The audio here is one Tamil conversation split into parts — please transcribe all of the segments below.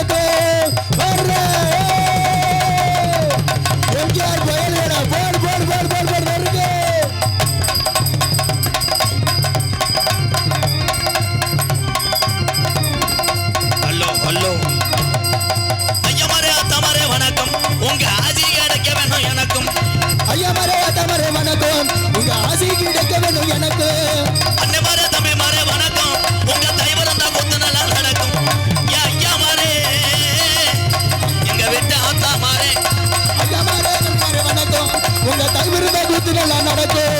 வணக்கம் எம்ஜிஆர் கோயிலடா போர் போர் போர் போர் போர் வருது ஹலோ ஹலோ ஐயமாரே அத்தமாரே வணக்கம் உங்க ஆசி கிடைக்க வேணும் எனக்கும் ஐயமாரே அத்தமாரே வணக்கம் உங்க ஆசி கிடைக்க வேணும் எனக்கு அண்ணமாரே தம்பிமாரே வணக்கம் உங்க தைவரம் தான் கொத்து நல்லா நடக்கும் ஐயமாரே எங்க வீட்டு ஆத்தாமாரே ஐயமாரே அத்தமாரே வணக்கம் உங்க தைவரம் தான் கொத்து நல்லா நடக்கும்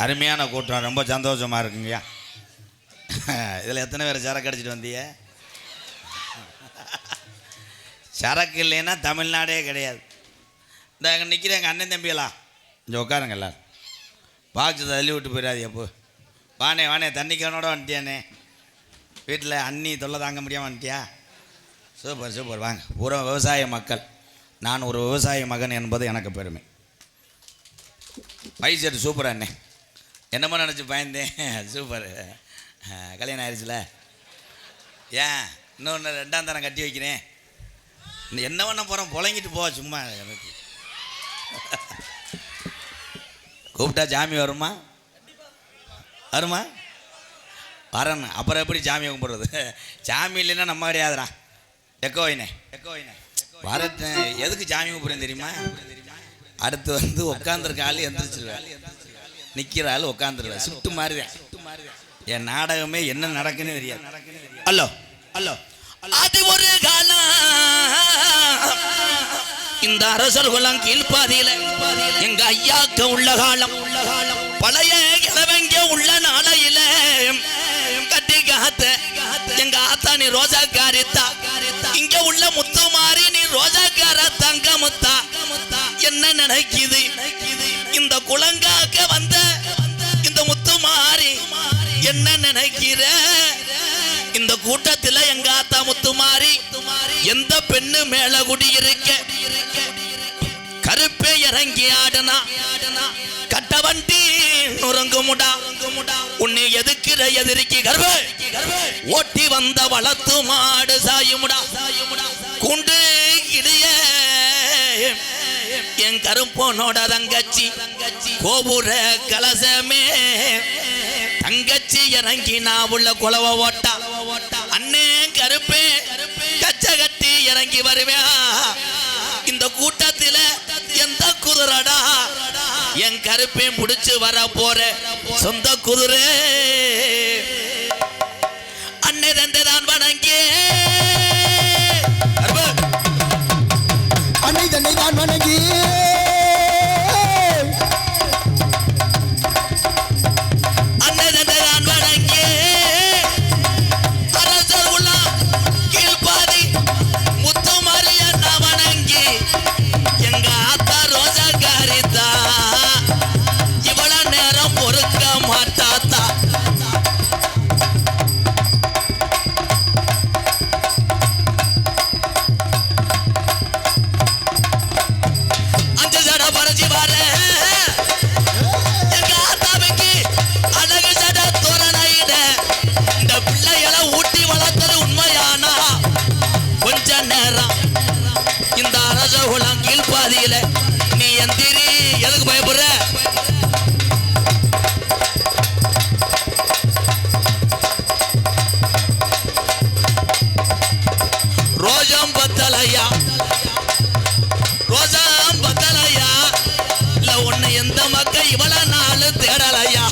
அருமையான கூட்டம் ரொம்ப சந்தோஷமாக இருக்குங்கய்யா. இதில் எத்தனை பேர் சரக்கு அடிச்சிட்டு வந்தீங்க? சரக்கு இல்லைன்னா தமிழ்நாடே கிடையாது. இந்த அங்கே நிற்கிற எங்கள் அண்ணன் தம்பியெல்லாம் இங்கே உட்காருங்க எல்லாரும். பாக்ஸ் தள்ளி விட்டு போயிடாது. எப்போ வானே வானே தண்ணி கேனோட வந்துட்டியானே. வீட்டில் அண்ணி தொல்லை தாங்க முடியாமல் வந்துட்டியா? சூப்பர் சூப்பர் வாங்க. பூரா விவசாய மக்கள். நான் ஒரு விவசாய மகன் என்பது எனக்கு பெருமை. மைசெட் சூப்பர் அண்ணே. என்னமோ நினச்சி பயந்தேன். சூப்பர். கல்யாணம் ஆயிடுச்சுல? ஏன் இன்னொன்று ரெண்டாம் தரம் கட்டி வைக்கிறேன். என்ன பண்ண போகிறோம்? புழங்கிட்டு போ சும்மா. எனக்கு கூப்பிட்டா ஜாமி வருமா? வருமா? வரணும். அப்புறம் எப்படி ஜாமி கும்பிட்றது? ஜாமி இல்லைன்னா நம்ம கிடையாதுடா. எக்கோயினே எக்கோயினே வரட்டேன். எதுக்கு ஜாமி கும்பிட்றேன் தெரியுமா? அடுத்து வந்து உட்காந்துருக்க ஆள் எந்திரிச்சிருவேன். நிற்கிற ஆள் உட்காந்துருவேன். சுட்டு மாறிவேன். என் நாடகமே என்ன நடக்குன்னு தெரியாது. அல்லோ அல்லோ அது ஒரு காலம். இந்த அரசர் குலம் கீழ்பாதியில எங்க ஐயாக்க உள்ள காலம். பழைய இளவங்க உள்ள நாளையில கட்டி காத்த எங்க ஆத்தா நீ ரோஜா காரித்தா. இங்க உள்ள முத்து மாறி நீ ரோஜாக்கார தங்க முத்தா. என்ன நினைக்குது இந்த குளங்காக்க வந்த இந்த முத்து மாறி? என்ன நினைக்கிற இந்த கூட்டத்தில் எங்க ஆத்தா முத்து மாறி எந்த பெண்ணு மேல குடியிருக்க? கருப்பே இறங்கி ஆடனா கட்ட வண்டி நுறங்குமுடா. உன்னை எதுக்கிற எதிரிக்கு கர்வே ஓட்டி வந்த வளத்து மாடு சாயுமுடா. குண்டு இடைய என் கருப்பனோட தங்கச்சி கோபுர கலசமே. தங்கச்சி இறங்கி நான் உள்ள குலவ ஓட்டா. அண்ணே கருப்பே கச்ச கட்டி இறங்கி வருவேன். இந்த கூட்டத்தில் எந்த குதிரடா என் கருப்பையும் பிடிச்சு வர போற சொந்த குதிரை? அன்னை தந்தைதான் வணங்கி அன்னை தன்னை தான் வணங்கி நீ எந்திரி. எதுக்கு பயப்படுற? ரோஜாம் பத்தலையா ரோஜாம் பத்தலையா. இல்ல உன்னை எந்த மக்கள் இவ்வளவு நாள் தேடலையா.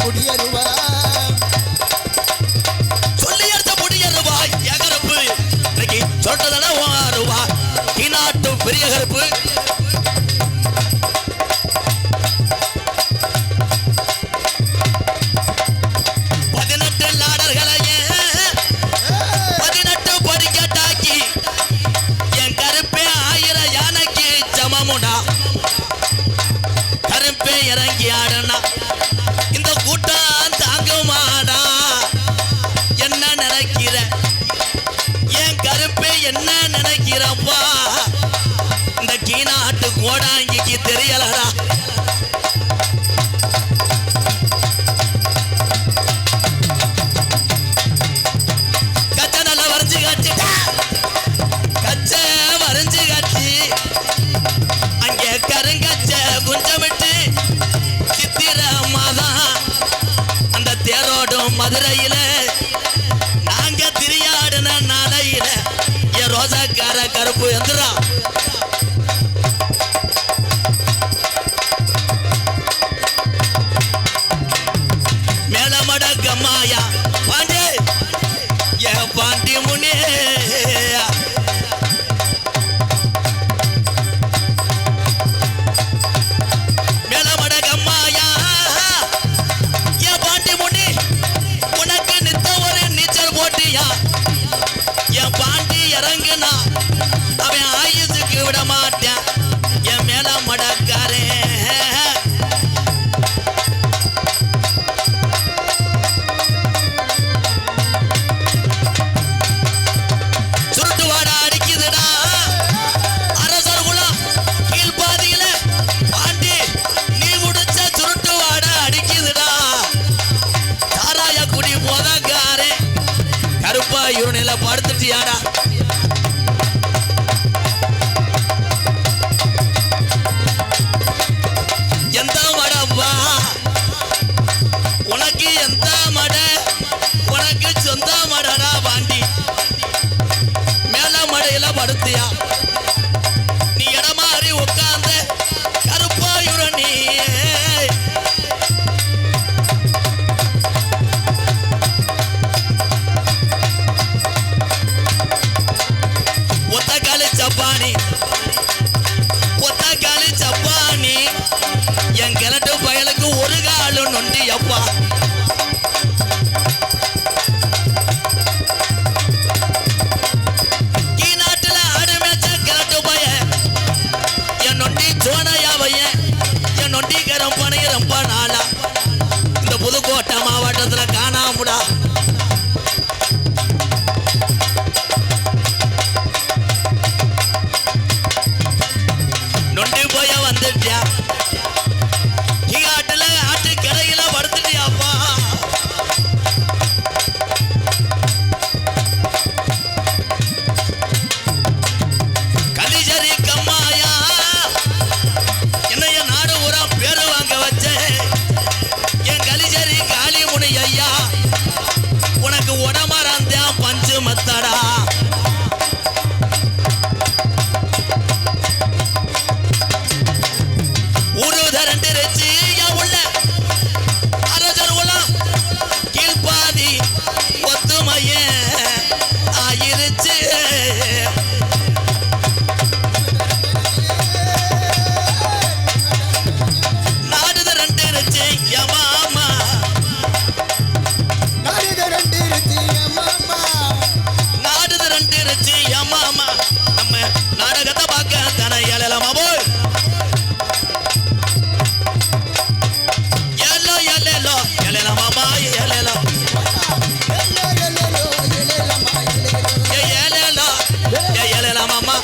குடியருவா சொல்லி எடுத்த முடியருவா எகரப்பு இன்னைக்கு சொல்றதெல்லாம் ரூபா நாட்டு பெரிய கருப்பு இறங்கி ஆடனா இந்த கூட்டம் தாங்குமாடா என்ன நினைக்கிற என் கருப்பே என்ன நினைக்கிறப்பா இந்த கீநாட்டு கோடாங்கிக்கு தெரியலடா கச்ச நல்லா வரைஞ்சு காட்டுடா கச்ச வரைஞ்சு காட்டு அங்கே கருங்கச்ச குஞ்சமிட்டு அந்த தேரோடும் மதுரையில நாங்க திரியாடின நாளையில என் ரோசாக்கார கருப்பு எந்திரா மேலமட கம்மாயா பாண்டே என் பாண்டி முனே என் பாண்டி இறங்குனா அவன் ஆயுசுக்கு விட மாட்டான் என் மேல மடக்காரே சுருட்டு வாடா அடிக்குதுடா அரசர் குலம் கீழ்பாதியில பாண்டி நீ முடிச்ச சுருட்டு வாடா அடிக்குதுடா தாராய குடி போதக்காரே கருப்பா இவனில படுத்துட்டியாடா எந்த மடப்பா உனக்கு எந்த மட உனக்கு சொந்த மடடா பாண்டி மேல மடையில படுத்தியா நீ இடமாறி உட்கார்ந்து கருப்பா இவனி ஒத்தக்காலி சப்பானி என் கிழட்டு பயலுக்கு ஒரு காலு நொண்டி அப்பா கீநாட்டுல ஆடு மேய்ச்ச கிழட்டு பய என் நொண்டி சோனையாவைய என் நொண்டிக்கரம் பனை ரொம்ப நாளா இந்த புதுக்கோட்டை மாவட்டத்துல காணாமுடா நொண்டி போய வந்துட்டியா ஆட்டுல ஆட்டு கடையில படுத்துட்டியாப்பா கலிஜரி கம்மாயா என்னைய நாடு ஊரா பேரு வாங்க வச்ச என் கலிஜரி காளிமுனி ஐயா உனக்கு உடமறந்தான் பஞ்சு மத்தடா கீழ்பாதி ஒத்துமைய ஆயிருச்சு நாடுது ரெண்டு இருச்சு யமாமா நாடுது ரெண்டு இருச்சு யமாமா நம்ம நாடகத்தை பார்க்க தானே ஏழலாமா போய் மாமா ஏலேலோ ஏலேலோ மாமா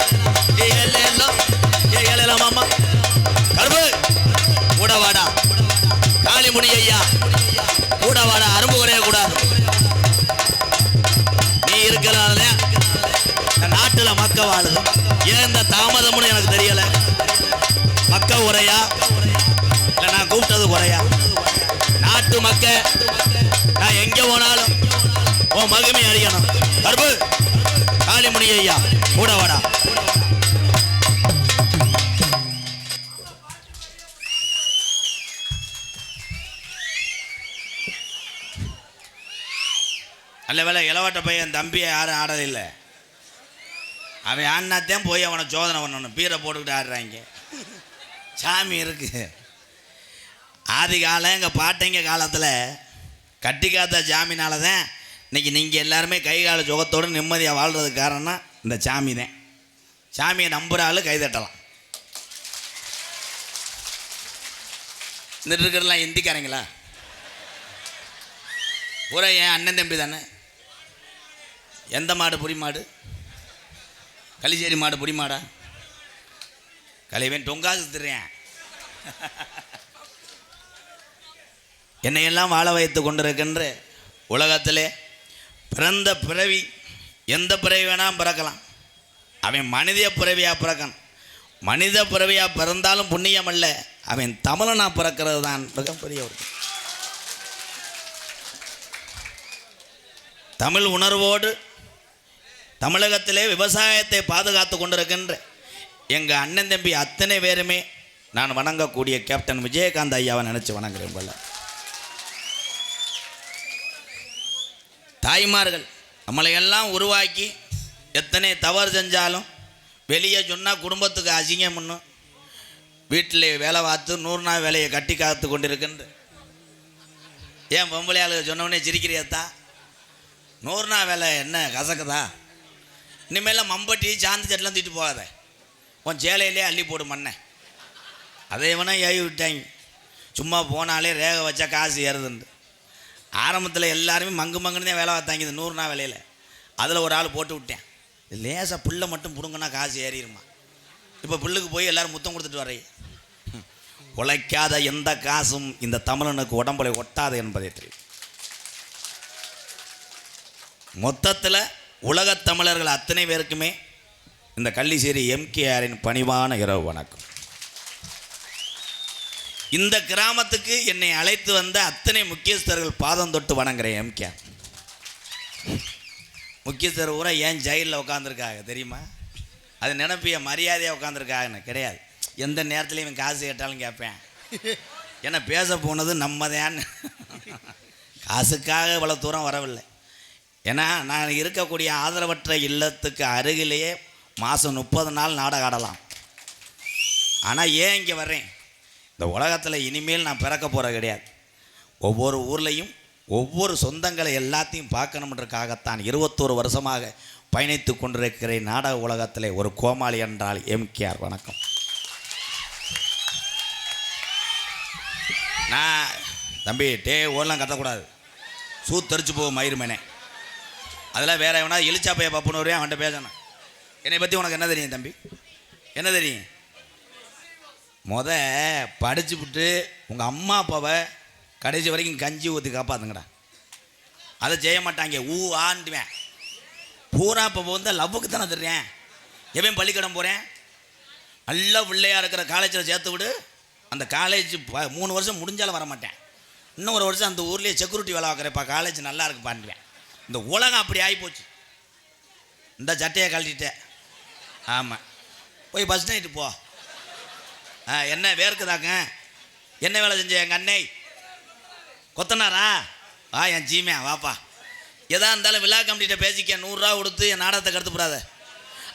ஏலேலோ மாமா கருப்பு கூட வாடா காளிமுனி ஐயா கூட வாடா அரும்பு குறைய கூடாது நீ இருக்கலாம்ல நாட்டுல மக்க வாழுது ஏன் இந்த தாமதம்னு எனக்கு தெரியல மக்க உரையா இல்ல நான் கூப்பிட்டது குறையா நாட்டு மக்க நான் எங்க போனாலும் உன் மகிமை அறியணும் கருப்பு காளிமுனி ஐயா கூட வாடா நல்ல வேலை இளவட்ட பையன் தம்பியை யாரும் ஆடதில்லை. அவன் ஆடினாத்தான் போய் அவனை சோதனை பண்ணணும். பீரை போட்டுக்கிட்டு ஆடுறாங்க. சாமி இருக்கு. ஆதி காலம் எங்கள் பாட்டைங்க காலத்தில் கட்டி காத்த சாமினால தான் இன்றைக்கி நீங்கள் எல்லாருமே கை கால சுகத்தோடு நிம்மதியாக வாழ்கிறதுக்கு காரணம் இந்த சாமி தான். சாமியை நம்புகிற ஆள் கைதட்டலாம். இந்த இருக்கிறதெல்லாம் இந்திக்காரங்களா? பூரா என் அண்ணன் தம்பி தானே. எந்த மாடு? புரி மாடு. களிச்சேரி மாடு புரி மாடா? கலைவன் டொங்காசு திடுறேன். என்னையெல்லாம் வாழ வைத்து கொண்டிருக்கின்ற உலகத்திலே பிறந்த பிறவி எந்த பிறவி வேணால் பிறக்கலாம். அவன் மனித பிறவியாக பிறக்கணும். மனித பிறவியாக பிறந்தாலும் புண்ணியம் அல்ல, அவன் தமிழனாக பிறக்கிறது தான் மிகப்பெரிய ஒரு தமிழ் உணர்வோடு தமிழகத்திலே விவசாயத்தை பாதுகாத்து கொண்டிருக்கின்ற எங்கள் அண்ணன் தம்பி அத்தனை பேருமே நான் வணங்கக்கூடிய கேப்டன் விஜயகாந்த் ஐயாவை நினச்சி வணங்குறேன். போல தாய்மார்கள் நம்மளையெல்லாம் உருவாக்கி எத்தனை தவறு செஞ்சாலும் வெளியே சொன்னால் குடும்பத்துக்கு அசிங்கம் பண்ணும். வீட்டில் வேலை பார்த்து 100 நாள் வேலையை கட்டி காத்து கொண்டிருக்கின்ற ஏன் பொம்பளையாளுக்கு சொன்னோடனே சிரிக்கிறியத்தா? 100 நாள் வேலை என்ன கசக்குதா? இனிமேலாம் மம்பட்டி சாந்தி சட்டெலாம் தூக்கிட்டு போகாத, உன் சேலையிலே அள்ளி போடு மண்ணை. அதை வேணா ஏவி விட்டாங்க. சும்மா போனாலே ரேகை வச்சா காசு ஏறுதுண்டு. ஆரம்பத்தில் எல்லாருமே மங்குன்னு தான் வேலை பார்த்தாங்க இந்த 100 நாள் வேலையில். அதில் ஒரு ஆள் போட்டு விட்டேன், லேசாக புல்லை மட்டும் பிடுங்கன்னா காசு ஏறிடுமா. இப்போ புல்லுக்கு போய் எல்லோரும் முத்தம் கொடுத்துட்டு வரைய. உழைக்காத எந்த காசும் இந்த தமிழனுக்கு உடம்புல ஒட்டாது என்பதை தெரியும். மொத்தத்தில் உலகத் தமிழர்கள் அத்தனை பேருக்குமே இந்த கள்ளிச்சேரி எம்கேஆரின் பணிவான இரவு வணக்கம். இந்த கிராமத்துக்கு என்னை அழைத்து வந்த அத்தனை முக்கியஸ்தர்கள் பாதம் தொட்டு வணங்குறேன். எம்கேஆர் முக்கியஸ்தர் ஊரா ஏன் ஜெயிலில் உட்காந்துருக்காங்க தெரியுமா? அது நினைப்பிய மரியாதையாக உட்காந்துருக்காங்கன்னு கிடையாது. எந்த நேரத்துலையும் இவன் காசு கேட்டாலும் கேட்பேன். ஏன்னா பேச போனது நம்ம தான். காசுக்காக இவ்வளோ தூரம் வரவில்லை. ஏன்னா நான் இருக்கக்கூடிய ஆதரவற்ற இல்லத்துக்கு அருகிலேயே மாதம் 30 நாள் நாடகம் ஆடலாம். ஆனால் ஏன் இங்கே வர்றேன்? இந்த உலகத்தில் இனிமேல் நான் பிறக்க போகிற கிடையாது. ஒவ்வொரு ஊர்லேயும் ஒவ்வொரு சொந்தங்களை எல்லாத்தையும் பார்க்கணுன்றக்காகத்தான் 21 வருஷமாக பயணித்து கொண்டிருக்கிறேன் நாடக உலகத்தில். ஒரு கோமாளி என்றால் எம்கேஆர் வணக்கம். நான் தம்பி ஓடலாம் கத்தக்கூடாது, சூத்தரிச்சு போகும் மயிர்மேனே. அதெல்லாம் வேற எவனா இழிச்சா பைய பப்புன்னு வரேன் அவன்கிட்ட பேசணும். என்னை பற்றி உனக்கு என்ன தெரியும் தம்பி? என்ன தெரியும்? படிச்சு விட்டு உங்கள் அம்மா அப்பாவை கடைசி வரைக்கும் கஞ்சி ஊற்றி காப்பாற்றுங்கடா. அதை செய்ய மாட்டாங்க. ஆண்டுவேன் பூரா. இப்போ வந்து லவ்வுக்கு தானே தர்றேன். எவன் பள்ளிக்கூடம் போகிறேன், நல்ல பிள்ளையாக இருக்கிற காலேஜில் சேர்த்து விடு. அந்த காலேஜ் 3 வருஷம் முடிஞ்சாலும் வரமாட்டேன். இன்னும் 1 வருஷம் அந்த ஊர்லேயே செக்யூரிட்டி வேலை பார்க்குறேப்பா, காலேஜ் நல்லா இருக்கு பாண்டுவேன். இந்த உலகம் அப்படி ஆகிப்போச்சு. இந்த சட்டையை கழட்டிட்டேன். ஆமாம், போய் பஸ் நைட்டு போ. என்ன வேர்க்குதாங்க? என்ன வேலை செஞ்ச எங்கள் அன்னை? கொத்தனாரா? என் ஜீமே வாப்பா. எதா இருந்தாலும் விழா கமிட்டிகிட்ட பேசிக்க. 100 ரூபா கொடுத்து என் நாடகத்தை கருத்துப்படாத.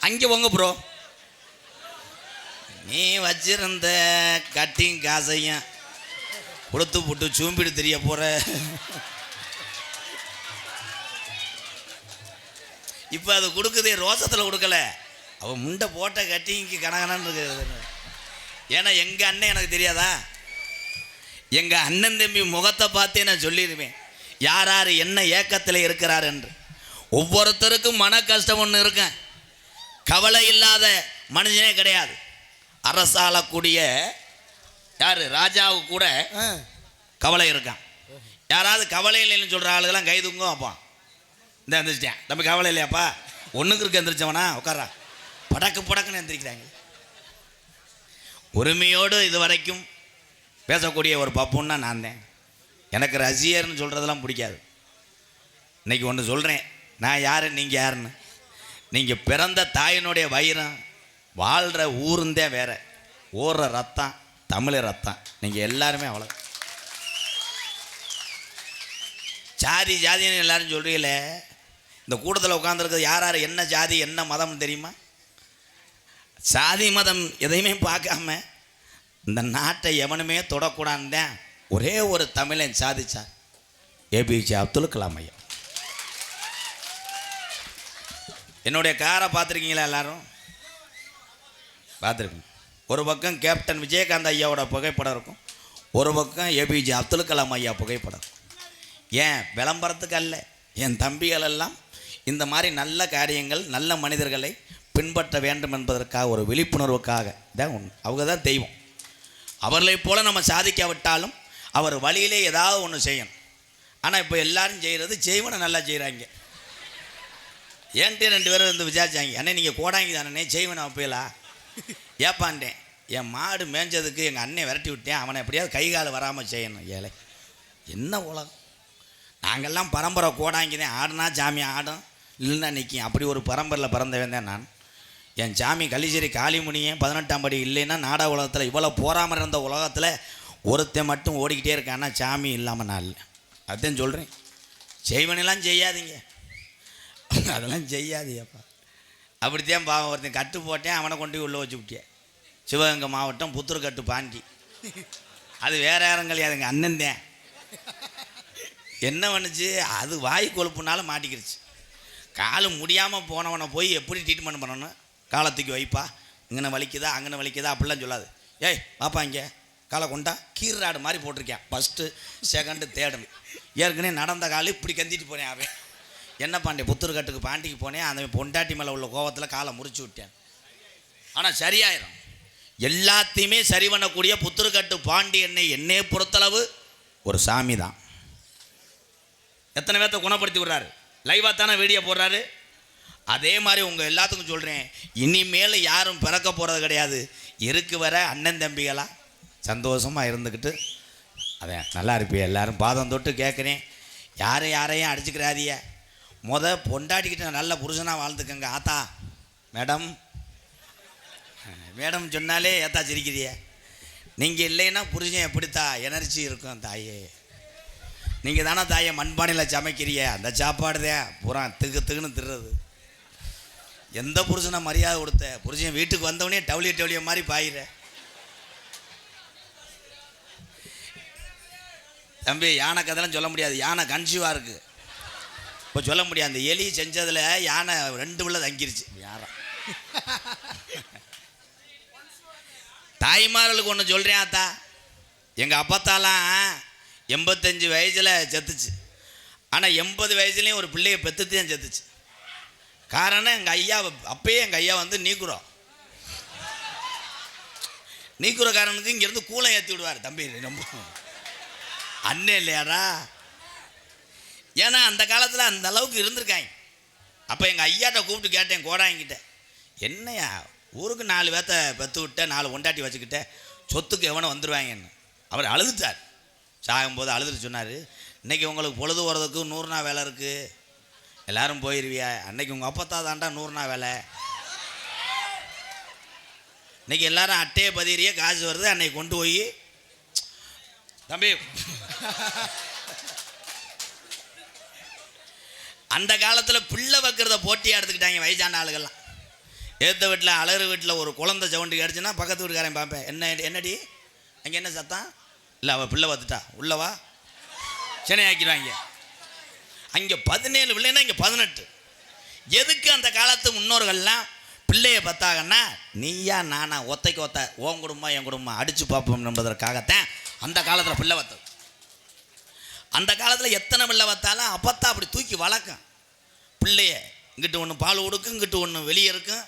அங்கே போங்க ப்ரோ. நீ வச்சிருந்த கட்டிங் காசையும் கொடுத்து போட்டு சூம்பிட்டு தெரிய போகிற. இப்போ அது கொடுக்குதே, ரோசத்தில் கொடுக்கல. அவன் முண்டை போட்ட கட்டிங்க்கு கணக்கணன்னு இருக்குது. ஏன்னா எங்கள் அண்ணன் எனக்கு தெரியாதா? எங்கள் அண்ணன் தம்பி முகத்தை பார்த்தே நான் சொல்லிடுவேன் யார் யார் என்ன ஏக்கத்தில் இருக்கிறார் என்று. ஒவ்வொருத்தருக்கும் மன கஷ்டம் ஒன்று இருக்கேன். கவலை இல்லாத மனுஷனே கிடையாது. அரசாளக்கூடிய யார் ராஜாவுக்கு கூட கவலை இருக்கான். யாராவது கவலை இல்லைன்னு சொல்கிற ஆளுகெல்லாம் கைதுங்க அப்பா. இந்த எந்திரிச்சிட்டேன் தம்பி, கவலை இல்லையாப்பா? ஒன்றுக்கு இருக்க எந்திரிச்சவனா உட்காரா. படக்குன்னு எந்திரிக்கிறாங்க. உரிமையோடு இது வரைக்கும் பேசக்கூடிய ஒரு பப்புன்னா நான் தான். எனக்கு ரசிகர்னு சொல்கிறதெல்லாம் பிடிக்காது. இன்றைக்கி ஒன்று சொல்கிறேன், நான் யார் நீங்கள் யாருன்னு. நீங்கள் பிறந்த தாயினுடைய வயிறம், வாழ்கிற ஊருந்தே வேறு, ஓடுற ரத்தம் தமிழ் ரத்தம். நீங்கள் எல்லாருமே அவ்வளோ ஜாதின்னு எல்லாரும் சொல்கிறீங்களே, இந்த கூட்டத்தில் உட்காந்துருக்கிறது யார் யார் என்ன ஜாதி என்ன மதம் தெரியுமா? சாதி மதம் எதையுமே பார்க்காம இந்த நாட்டை எவனுமே தொடக்கூடாதுன்னு ஒரே ஒரு தமிழன் சாதிச்சார், ஏபிஜே அப்துல் கலாம் ஐயா. என்னுடைய காரை பார்த்துருக்கீங்களா? எல்லாரும் பார்த்துருக்கீங்க. ஒரு பக்கம் கேப்டன் விஜயகாந்த் ஐயாவோட புகைப்படம் இருக்கும், ஒரு பக்கம் ஏபிஜே அப்துல் கலாம் ஐயா புகைப்படம். ஏன் விளம்பரத்துக்கு அல்ல, என் தம்பிகள் எல்லாம் இந்த மாதிரி நல்ல காரியங்கள் நல்ல மனிதர்களை பின்பற்ற வேண்டும் என்பதற்காக ஒரு விழிப்புணர்வுக்காக தான் ஒன்று. அவங்க தான் தெய்வம். அவர்களைப் போல் நம்ம சாதிக்காவிட்டாலும் அவர் வழியிலே ஏதாவது ஒன்று செய்யணும். ஆனால் இப்போ எல்லாரும் செய்கிறது செய்வனை நல்லா செய்கிறாங்க. ஏன்ட்டு 2 பேரும் வந்து விசாரிச்சாங்க, அண்ணே நீங்கள் கோடாங்கி தானே செய்வனை வைப்பீங்களா? ஏப்பாண்டேன், என் மாடு மேய்ஞ்சதுக்கு எங்கள் அண்ணன் விரட்டி விட்டேன், அவனை எப்படியாவது கை கால் வராமல் செய்யணும். ஏழை என்ன உலகம்! நாங்கள்லாம் பரம்பரை கோடாங்கி தான், ஆடுனா சாமி ஆடும், இல்லைன்னா நிற்கும். அப்படி ஒரு பரம்பரையில் பிறந்தவன் தான் நான். என் சாமி கலிச்சேரி காளிமுனியே 18ஆம் படி இல்லைன்னா நாடக உலகத்தில் இவ்வளோ போராமல் இருந்த உலகத்தில் ஒருத்தன் மட்டும் ஓடிக்கிட்டே இருக்கான்னா சாமி இல்லாமல் நான் இல்லை. அதுதான் சொல்கிறேன், செய்வனெல்லாம் செய்யாதீங்க, அதெல்லாம் செய்யாதீப்பா. அப்படித்தான் பாவம் ஒருத்தன் கட்டு போட்டேன், அவனை கொண்டு போய் உள்ளே வச்சு விட்டேன். சிவகங்கை மாவட்டம் புத்தூர்கட்டு பாண்டி. அது வேறு யாரும் கிடையாது, எங்கள் அண்ணன் தான். என்ன பண்ணுச்சு, அது வாய் கொழுப்புனால மாட்டிக்கிடுச்சு. காலு முடியாமல் போனவனை போய் எப்படி ட்ரீட்மெண்ட் பண்ணணும், காலத்துக்கு வைப்பா, இங்கே வலிக்குதா அங்கே வலிக்குதா அப்படிலாம் சொல்லாது. ஏய் பாப்பா இங்கே காலை கொண்டா, கீராடு மாதிரி போட்டிருக்கேன், ஃபஸ்ட்டு செகண்டு தேர்டுன்னு. ஏற்கனவே நடந்த காலு இப்படி கந்திட்டு போனேன். அவன் என்ன பாண்டே புத்தூர்கட்டுக்கு பாண்டிக்கு போனேன், அந்த பொண்டாட்டி மேலே உள்ள கோபத்தில் காலை முறிச்சு விட்டேன். ஆனால் சரியாயிரும். எல்லாத்தையுமே சரி பண்ணக்கூடிய புத்தூர்கட்டு பாண்டி என்னை பொறுத்தளவு ஒரு சாமி தான். எத்தனை பேர்த்த குணப்படுத்தி விடுறாரு, லைவாக தானே வீடியோ போடுறாரு. அதே மாதிரி உங்கள் எல்லாத்துக்கும் சொல்கிறேன், இனிமேல் யாரும் பிறக்க போகிறது கிடையாது. இருக்கு வர அண்ணன் தம்பிகளாக சந்தோஷமாக இருந்துக்கிட்டு அதான் நல்லா இருப்பிய. எல்லாரும் பாதம் தொட்டு கேட்குறேன், யாரையும் அடிச்சுக்கிறாதிய. பொண்டாட்டிக்கிட்ட நல்ல புருஷனாக வாழ்ந்துக்கங்க. ஆத்தா மேடம் மேடம் சொன்னாலே ஏத்தா சிரிக்கிறிய. நீங்கள் இல்லைன்னா புருஷன் எப்படித்தா எனர்ஜி இருக்கும் தாயே. நீங்கள் தானே தாயை மண்பானையில் சமைக்கிறிய, அந்த சாப்பாடு தான் பூரா திகுன்னு திடுறது. எந்த புருஷனை மரியாதை கொடுத்த புருஷன் வீட்டுக்கு வந்தவனே டவுலிய மாதிரி பாயிற. தம்பி யானை கதைலாம் சொல்ல முடியாது, யானை கன்சியூவாக இருக்குது, இப்போ சொல்ல முடியாது. அந்த எலி செஞ்சதில் யானை 2 பிள்ளை தங்கிருச்சு. யாரா தாய்மார்களுக்கு ஒன்று சொல்கிறேன் ஆத்தா, எங்கள் அப்பத்தாலாம் 85 வயசில் செத்துச்சு. ஆனால் 80 வயசுலேயும் ஒரு பிள்ளையை பெற்றுத்து தான் செத்துச்சு. காரணம் எங்கள் ஐயா, அப்பயே எங்கள் ஐயா வந்து நீக்குறக்காரனுக்கு இங்கேருந்து கூலம் ஏற்றி விடுவார். தம்பி ரொம்ப அண்ணன் இல்லையாடா, ஏன்னா அந்த காலத்தில் அந்த அளவுக்கு இருந்திருக்காங்க. அப்போ எங்கள் ஐயாட்ட கூப்பிட்டு கேட்டேன், கோடாங்கிட்ட, என்னையா ஊருக்கு 4 பேர்த்த பெற்று விட்ட 4 ஒண்டாட்டி வச்சுக்கிட்ட, சொத்துக்கு எவனை வந்துடுவாங்கன்னு. அவர் அழுதுட்டார். சாகும்போது அழுதுட்டு சொன்னார், இன்றைக்கி உங்களுக்கு பொழுது போகிறதுக்கு 100 நாள் வேலை இருக்குது, எல்லோரும் போயிடுவியா. அன்னைக்கு உங்கள் அப்பத்தா தாண்டா 100 நாள் வேலை. இன்றைக்கி எல்லோரும் அட்டையை பதிரியே காசு வருது, அன்னைக்கு கொண்டு போய் தம்பி அந்த காலத்தில் பிள்ளை வைக்கிறத போட்டியாக எடுத்துக்கிட்டாங்க வயசான ஆளுகள்லாம். ஏற்ற வீட்டில் அழகு வீட்டில் ஒரு குழந்தை சவுண்டு கிடச்சுன்னா பக்கத்து வீட்டுக்காரன் பார்ப்பேன், என்னடி அங்கே என்ன சத்தம், இல்லை அவள் பிள்ளை பார்த்துட்டா உள்ளவா சென்னை ஆக்கிடுவாங்க. அங்கே 17 பிள்ளைன்னா இங்கே 18. எதுக்கு அந்த காலத்து முன்னோர்கள்லாம் பிள்ளையை பார்த்தாங்கன்னா நீயா நானா ஒத்தைக்கு ஒத்த ஓன் குடும்பம் என் குடும்பம் அடித்து பார்ப்போம் என்பதற்காகத்தான் அந்த காலத்தில் பிள்ளை வத்தது. அந்த காலத்தில் எத்தனை பிள்ளை வத்தாலும் அப்பத்தா அப்படி தூக்கி வளர்க்கும் பிள்ளைய. இங்கிட்டு ஒன்று பால் கொடுக்கும், இங்கிட்டு ஒன்று வெளியே இருக்கும்,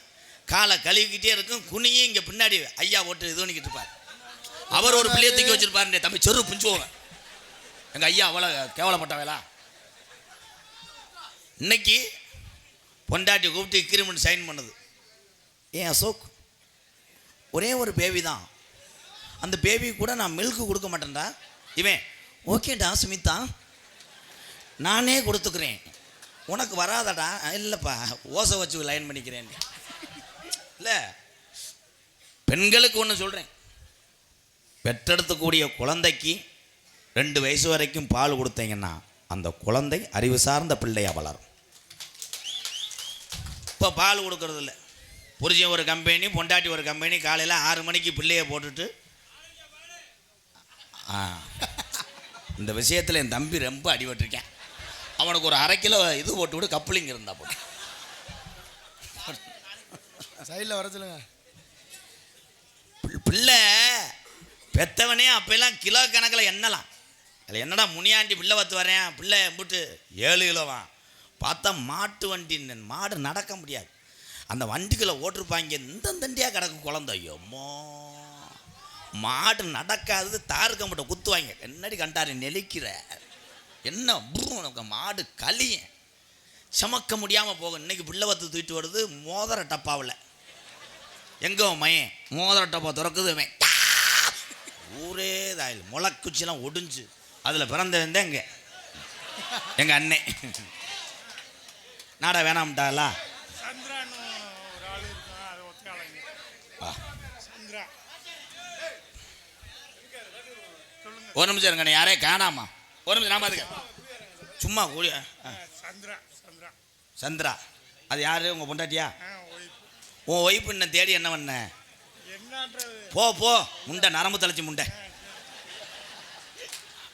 காலை கழுவிக்கிட்டே இருக்கும், குனியும் இங்கே பின்னாடி ஐயா ஓட்டு இது பண்ணிக்கிட்டு இருப்பார். அவர் ஒரு பிள்ளையை தூக்கி வச்சுருப்பாரு, தம்பி செரு புஞ்சுவோங்க. எங்கள் ஐயா அவ்வளோ கேவலப்பட்டவைகளா. இன்னைக்கு பொண்டாட்டி கூப்பிட்டு எக்ரிமெண்ட் சைன் பண்ணுது. ஏன் அசோக், ஒரே ஒரு பேபி தான், அந்த பேபி கூட நான் மில்க்கு கொடுக்க மாட்டேன்டா. இவன் ஓகேடா சுமிதா நானே கொடுத்துக்கிறேன், உனக்கு வராதடா. இல்லைப்பா ஓசை வச்சு லைன் பண்ணிக்கிறேன். இல்லை, பெண்களுக்கு ஒன்று சொல்கிறேன், பெற்றெடுத்துக்கூடிய குழந்தைக்கு 2 வயசு வரைக்கும் பால் கொடுத்தீங்கன்னா அந்த குழந்தை அறிவு சார்ந்த பிள்ளையாக வளரும். இப்போ பால் கொடுக்கறது இல்லை. புருஷன் ஒரு கம்பெனி, பொண்டாட்டி ஒரு கம்பெனி. காலையில் 6 மணிக்கு பிள்ளையை போட்டுட்டு இந்த விஷயத்தில் என் தம்பி ரொம்ப அடிபட்டிருக்கேன். அவனுக்கு ஒரு 1/2 கிலோ இது போட்டு விட்டு கப்ளிங் இருந்தா போட்டு சைடில் வர சொல்லுங்க. பிள்ளை பெத்தவனே அப்பெல்லாம் கிலோ கணக்கில் எண்ணலாம். அதில் என்னடா முனியாண்டி பிள்ளை வத்து வரேன், பிள்ளை போட்டு 7 கிலோவான். பார்த்தா மாட்டு வண்டி, மாடு நடக்க முடியாது. அந்த வண்டிகளை ஓட்டிருப்பாங்க, இந்த தண்டியாக கிடக்கு குழந்தை. ஐயோமோ, மாடு நடக்காது, தாருக்கு மட்டும் குத்துவாங்க. என்னடி கண்டாரு நெளிக்கிற என்ன உனக்கு மாடு களிய சமக்க முடியாமல் போகும். இன்னைக்கு பிள்ளை வத்து தூக்கிட்டு வருது மோதிர டப்பாவில். எங்கோ மையன் மோதிர டப்பா திறக்குது, ஊரே தாயில் முளைக்குச்சிலாம் ஒடிஞ்சு. அதில் பிறந்தவன் தான் எங்கள் அண்ணே. நாடா வேணாம்ட்டாளா? ஒரு நிமிஷம் இருங்க, யாரே காணாமா? ஒரு நிமிஷம் நான் பாத்துக்க. சும்மா கூடிய சந்திரா, அது யாரு? உங்க பொண்டாட்டியா? உன் ஒய்ஃப் என்ன தேடி என்ன பண்ண? போ போ, முண்டை நரம்பு தலைச்சி முண்டை.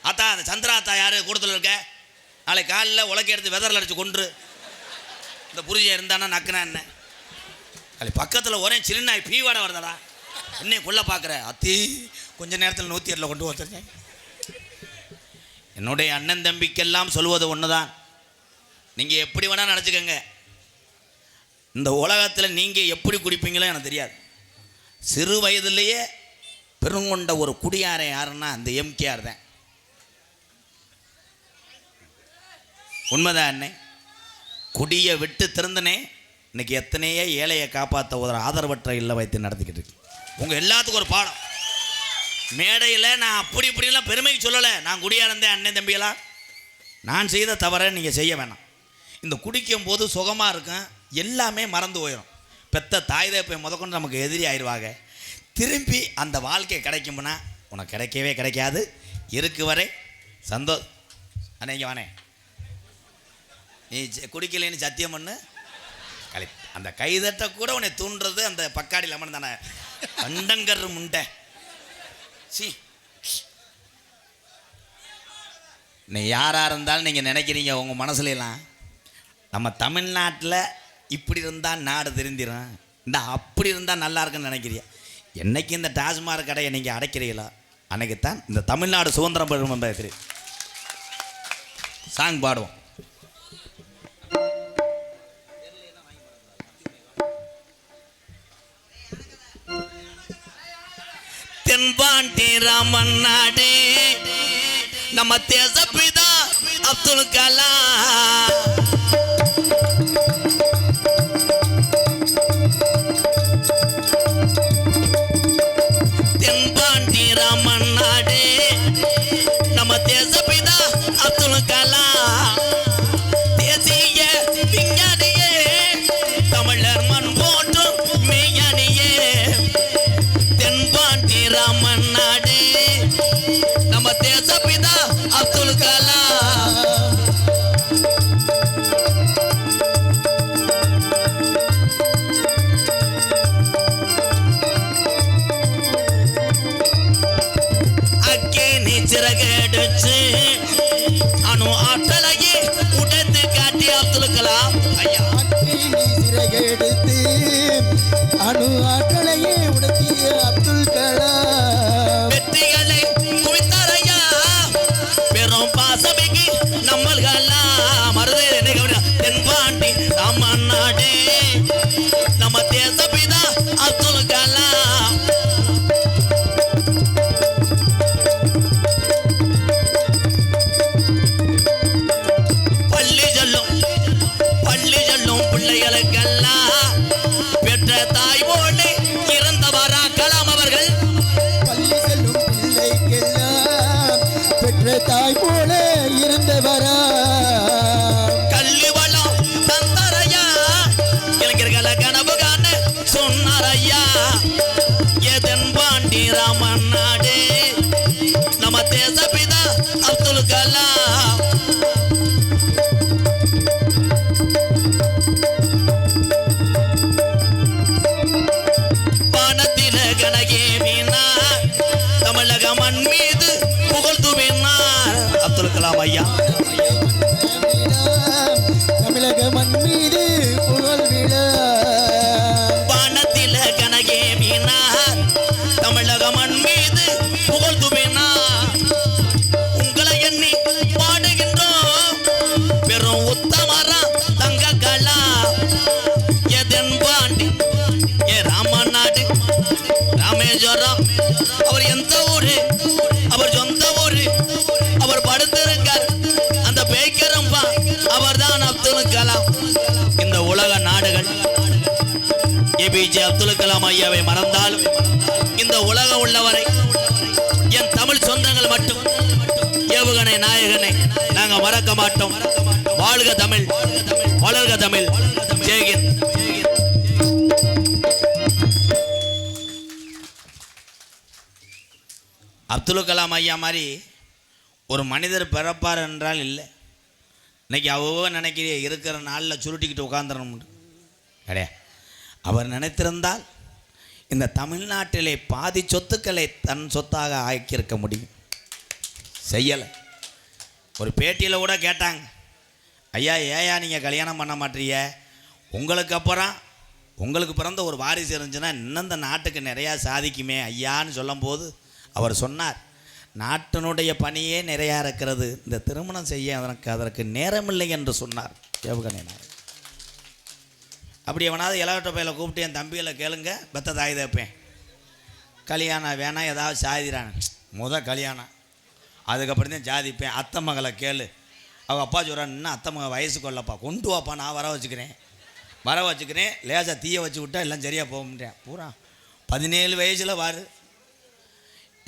அத்தா, அந்த சந்திரா அத்தா யாரு கூடத்தில் இருக்க? நாளைக்கு காலையில் உலக்க எடுத்து வெதரில் அடிச்சு கொன்று. இந்த புரிஜை இருந்தானா நக்குனா என்ன? அது பக்கத்தில் ஒரே சிறுநாய் பீவாட வருதாடா, என்னையும் கொள்ள பார்க்குற. அத்தி கொஞ்ச நேரத்தில் 108 கொண்டு வந்துருக்கேன். என்னுடைய அண்ணன் தம்பிக்கெல்லாம் சொல்வது ஒன்று தான், நீங்கள் எப்படி வேணால் நினச்சிக்கோங்க. இந்த உலகத்தில் நீங்கள் எப்படி குடிப்பீங்களோ எனக்கு தெரியாது. சிறு வயதிலேயே பெருங்கொண்ட ஒரு குடியாரை யாருன்னா அந்த எம்கேஆர் தான். உண்மைதான் அண்ணே. குடியை விட்டு திருந்தனே இன்னைக்கு எத்தனையே ஏழையை காப்பாற்ற ஒரு ஆதரவற்ற இல்லை வைத்து நடத்திக்கிட்டு இருக்கு. உங்கள் எல்லாத்துக்கும் ஒரு பாடம். மேடையில் நான் அப்படி இப்படிலாம் பெருமைக்கு சொல்லலை. நான் குடியாக இருந்தேன் அண்ணன் தம்பியெல்லாம். நான் செய்த தவறை நீங்கள் செய்ய வேணாம். இந்த குடிக்கும் போது சுகமாக இருக்கும், எல்லாமே மறந்து போயிடும். பெத்த தாய் தப்பை முதற்கொண்டு நமக்கு எதிரி ஆயிடுவாங்க. திரும்பி அந்த வாழ்க்கை கிடைக்கும்னா உனக்கு கிடைக்கவே கிடைக்காது. இருக்கு வரை அன்னைக்கு வானே நீ குடிக்கலைன்னு சத்தியம் பண்ணு. அந்த கைதட்ட கூட உன்னை தூண்டுறது அந்த பக்காடி லெமன் தானே, கண்டங்கர் முண்டை. சி, நீ யாராக இருந்தாலும் நீங்கள் நினைக்கிறீங்க உங்கள் மனசுலாம் நம்ம தமிழ்நாட்டில் இப்படி இருந்தால் நாடு திருந்திடும், இந்த அப்படி இருந்தால் நல்லா இருக்குன்னு நினைக்கிறீங்க. என்னைக்கு இந்த டாஸ்மாக் கடையை நீங்கள் அடைக்கிறீங்களோ அன்னைக்குத்தான் இந்த தமிழ்நாடு சுதந்திரம் பெறும் என்பது சாங் பாடுவோம். தென்பாண்டி ராமன் நாடு நம்ம தேசப்பிதா அப்துல் கலாம். தென்பாண்டி ராமன் நாடு நம்ம தேசப்பிதா அப்துல் கலாம். தேசிய விஞ்ஞானியே, தமிழர் மண் போற்றும் மெய்ஞானியே. தென்பாண்டி ராமன் நாடு நம்ம தேசப்பிதா அப்துல் கலாம். அக்கேனி சிறகடிச்சு அணு ஆற்றலையே உடைத்து காட்டி அப்துல் கலாம் ஐயா. அக்கேனி சிறகெடுத்து அணு ஆற்றலையே உடைத்திய அப்துல் கலாம். வெற்றிகளை குவித்தாரையா, பெரும் பாசமிகு நம்மள்களா. மருதே தென்பாண்டி ராமன் நாடு நம்ம தேசப்பிதா அப்துல் கலாம். பள்ளி சொல்லும் பிள்ளைகளுக்கெல்லாம் பெற்ற தாய் போல இறந்தவரா கலாம் அவர்கள். பள்ளி செல்லும் பிள்ளைக்கெல்லாம் பெற்ற தாய் போல இருந்தவரா. கல்வி வளம் தந்தரையா, தமிழக மண் மீது புகழ் விழ வானத்தில கனகே வீணா தமிழக மண் மீது புகழ் துவேனா உங்களை எண்ணி பாடுகின்றோம் பெரும் உத்தமரா தங்க கலா எதன் பாண்டி ஏ ராமநாடு ராமேஸ்வரம் அவர் எந்த ஊரு அவர் சொந்த ஊரு அவர் படுத்திருக்கார் அந்த பேக்கரம்பா அவர் தான் அப்துல் கலாம் இந்த உலக நாடுகள் ஏபிஜே அப்துல் கலாம் ஐயாவை மறந்தாலும் இந்த உலகம் உள்ளவரை என் தமிழ் சொந்தங்கள் மட்டும் ஏவுகணை நாயகனை நாங்க மறக்க மாட்டோம். வாழ்க தமிழ், வளர்க தமிழ். ஜெய்ஹிந்த். அப்துல் கலாம் ஐயா மாதிரி ஒரு மனிதர் பிறப்பார் என்றால் இல்லை. இன்னைக்கு அவ்வளோ நினைக்கிற இருக்கிற நாளில் சுருட்டிக்கிட்டு உட்காந்துடணும் கிடையாது. அவர் நினைத்திருந்தால் இந்த தமிழ்நாட்டிலே பாதி சொத்துக்களை தன் சொத்தாக ஆக்கியிருக்க முடியும். செய்யலை. ஒரு பேட்டியில் கூட கேட்டாங்க, ஐயா ஏயா நீங்கள் கல்யாணம் பண்ண மாட்டீங்க, உங்களுக்கு அப்புறம் உங்களுக்கு பிறந்த ஒரு வாரிசு இருந்துச்சுன்னா இன்னும் இந்த நாட்டுக்கு நிறையா சாதிக்குமே ஐயான்னு சொல்லும்போது அவர் சொன்னார், நாட்டினுடைய பணியே நிறையா இருக்கிறது, இந்த திருமணம் செய்ய அதற்கு நேரமில்லை என்று சொன்னார். ஏவுகணை நாயகன். அப்படி எவனாவது இளவட்ட பையில கூப்பிட்டு என் தம்பிகளை கேளுங்க, பெத்த தாய் தேப்பேன், கல்யாணம் வேணாம் ஏதாவது சாதிறான் கல்யாணம், அதுக்கப்புறம் தான் சாதிப்பேன். அத்தை மகளை கேளு, அவங்க அப்பா சொல்கிறான், இன்னும் அத்தை மக வயசு கொள்ளப்பா, கொண்டு வாப்பா, நான் வர வச்சுக்கிறேன், லேசாக தீயை வச்சு விட்டா எல்லாம் சரியாக போக முடியாது. பூரா 17 வயசில் வாரு.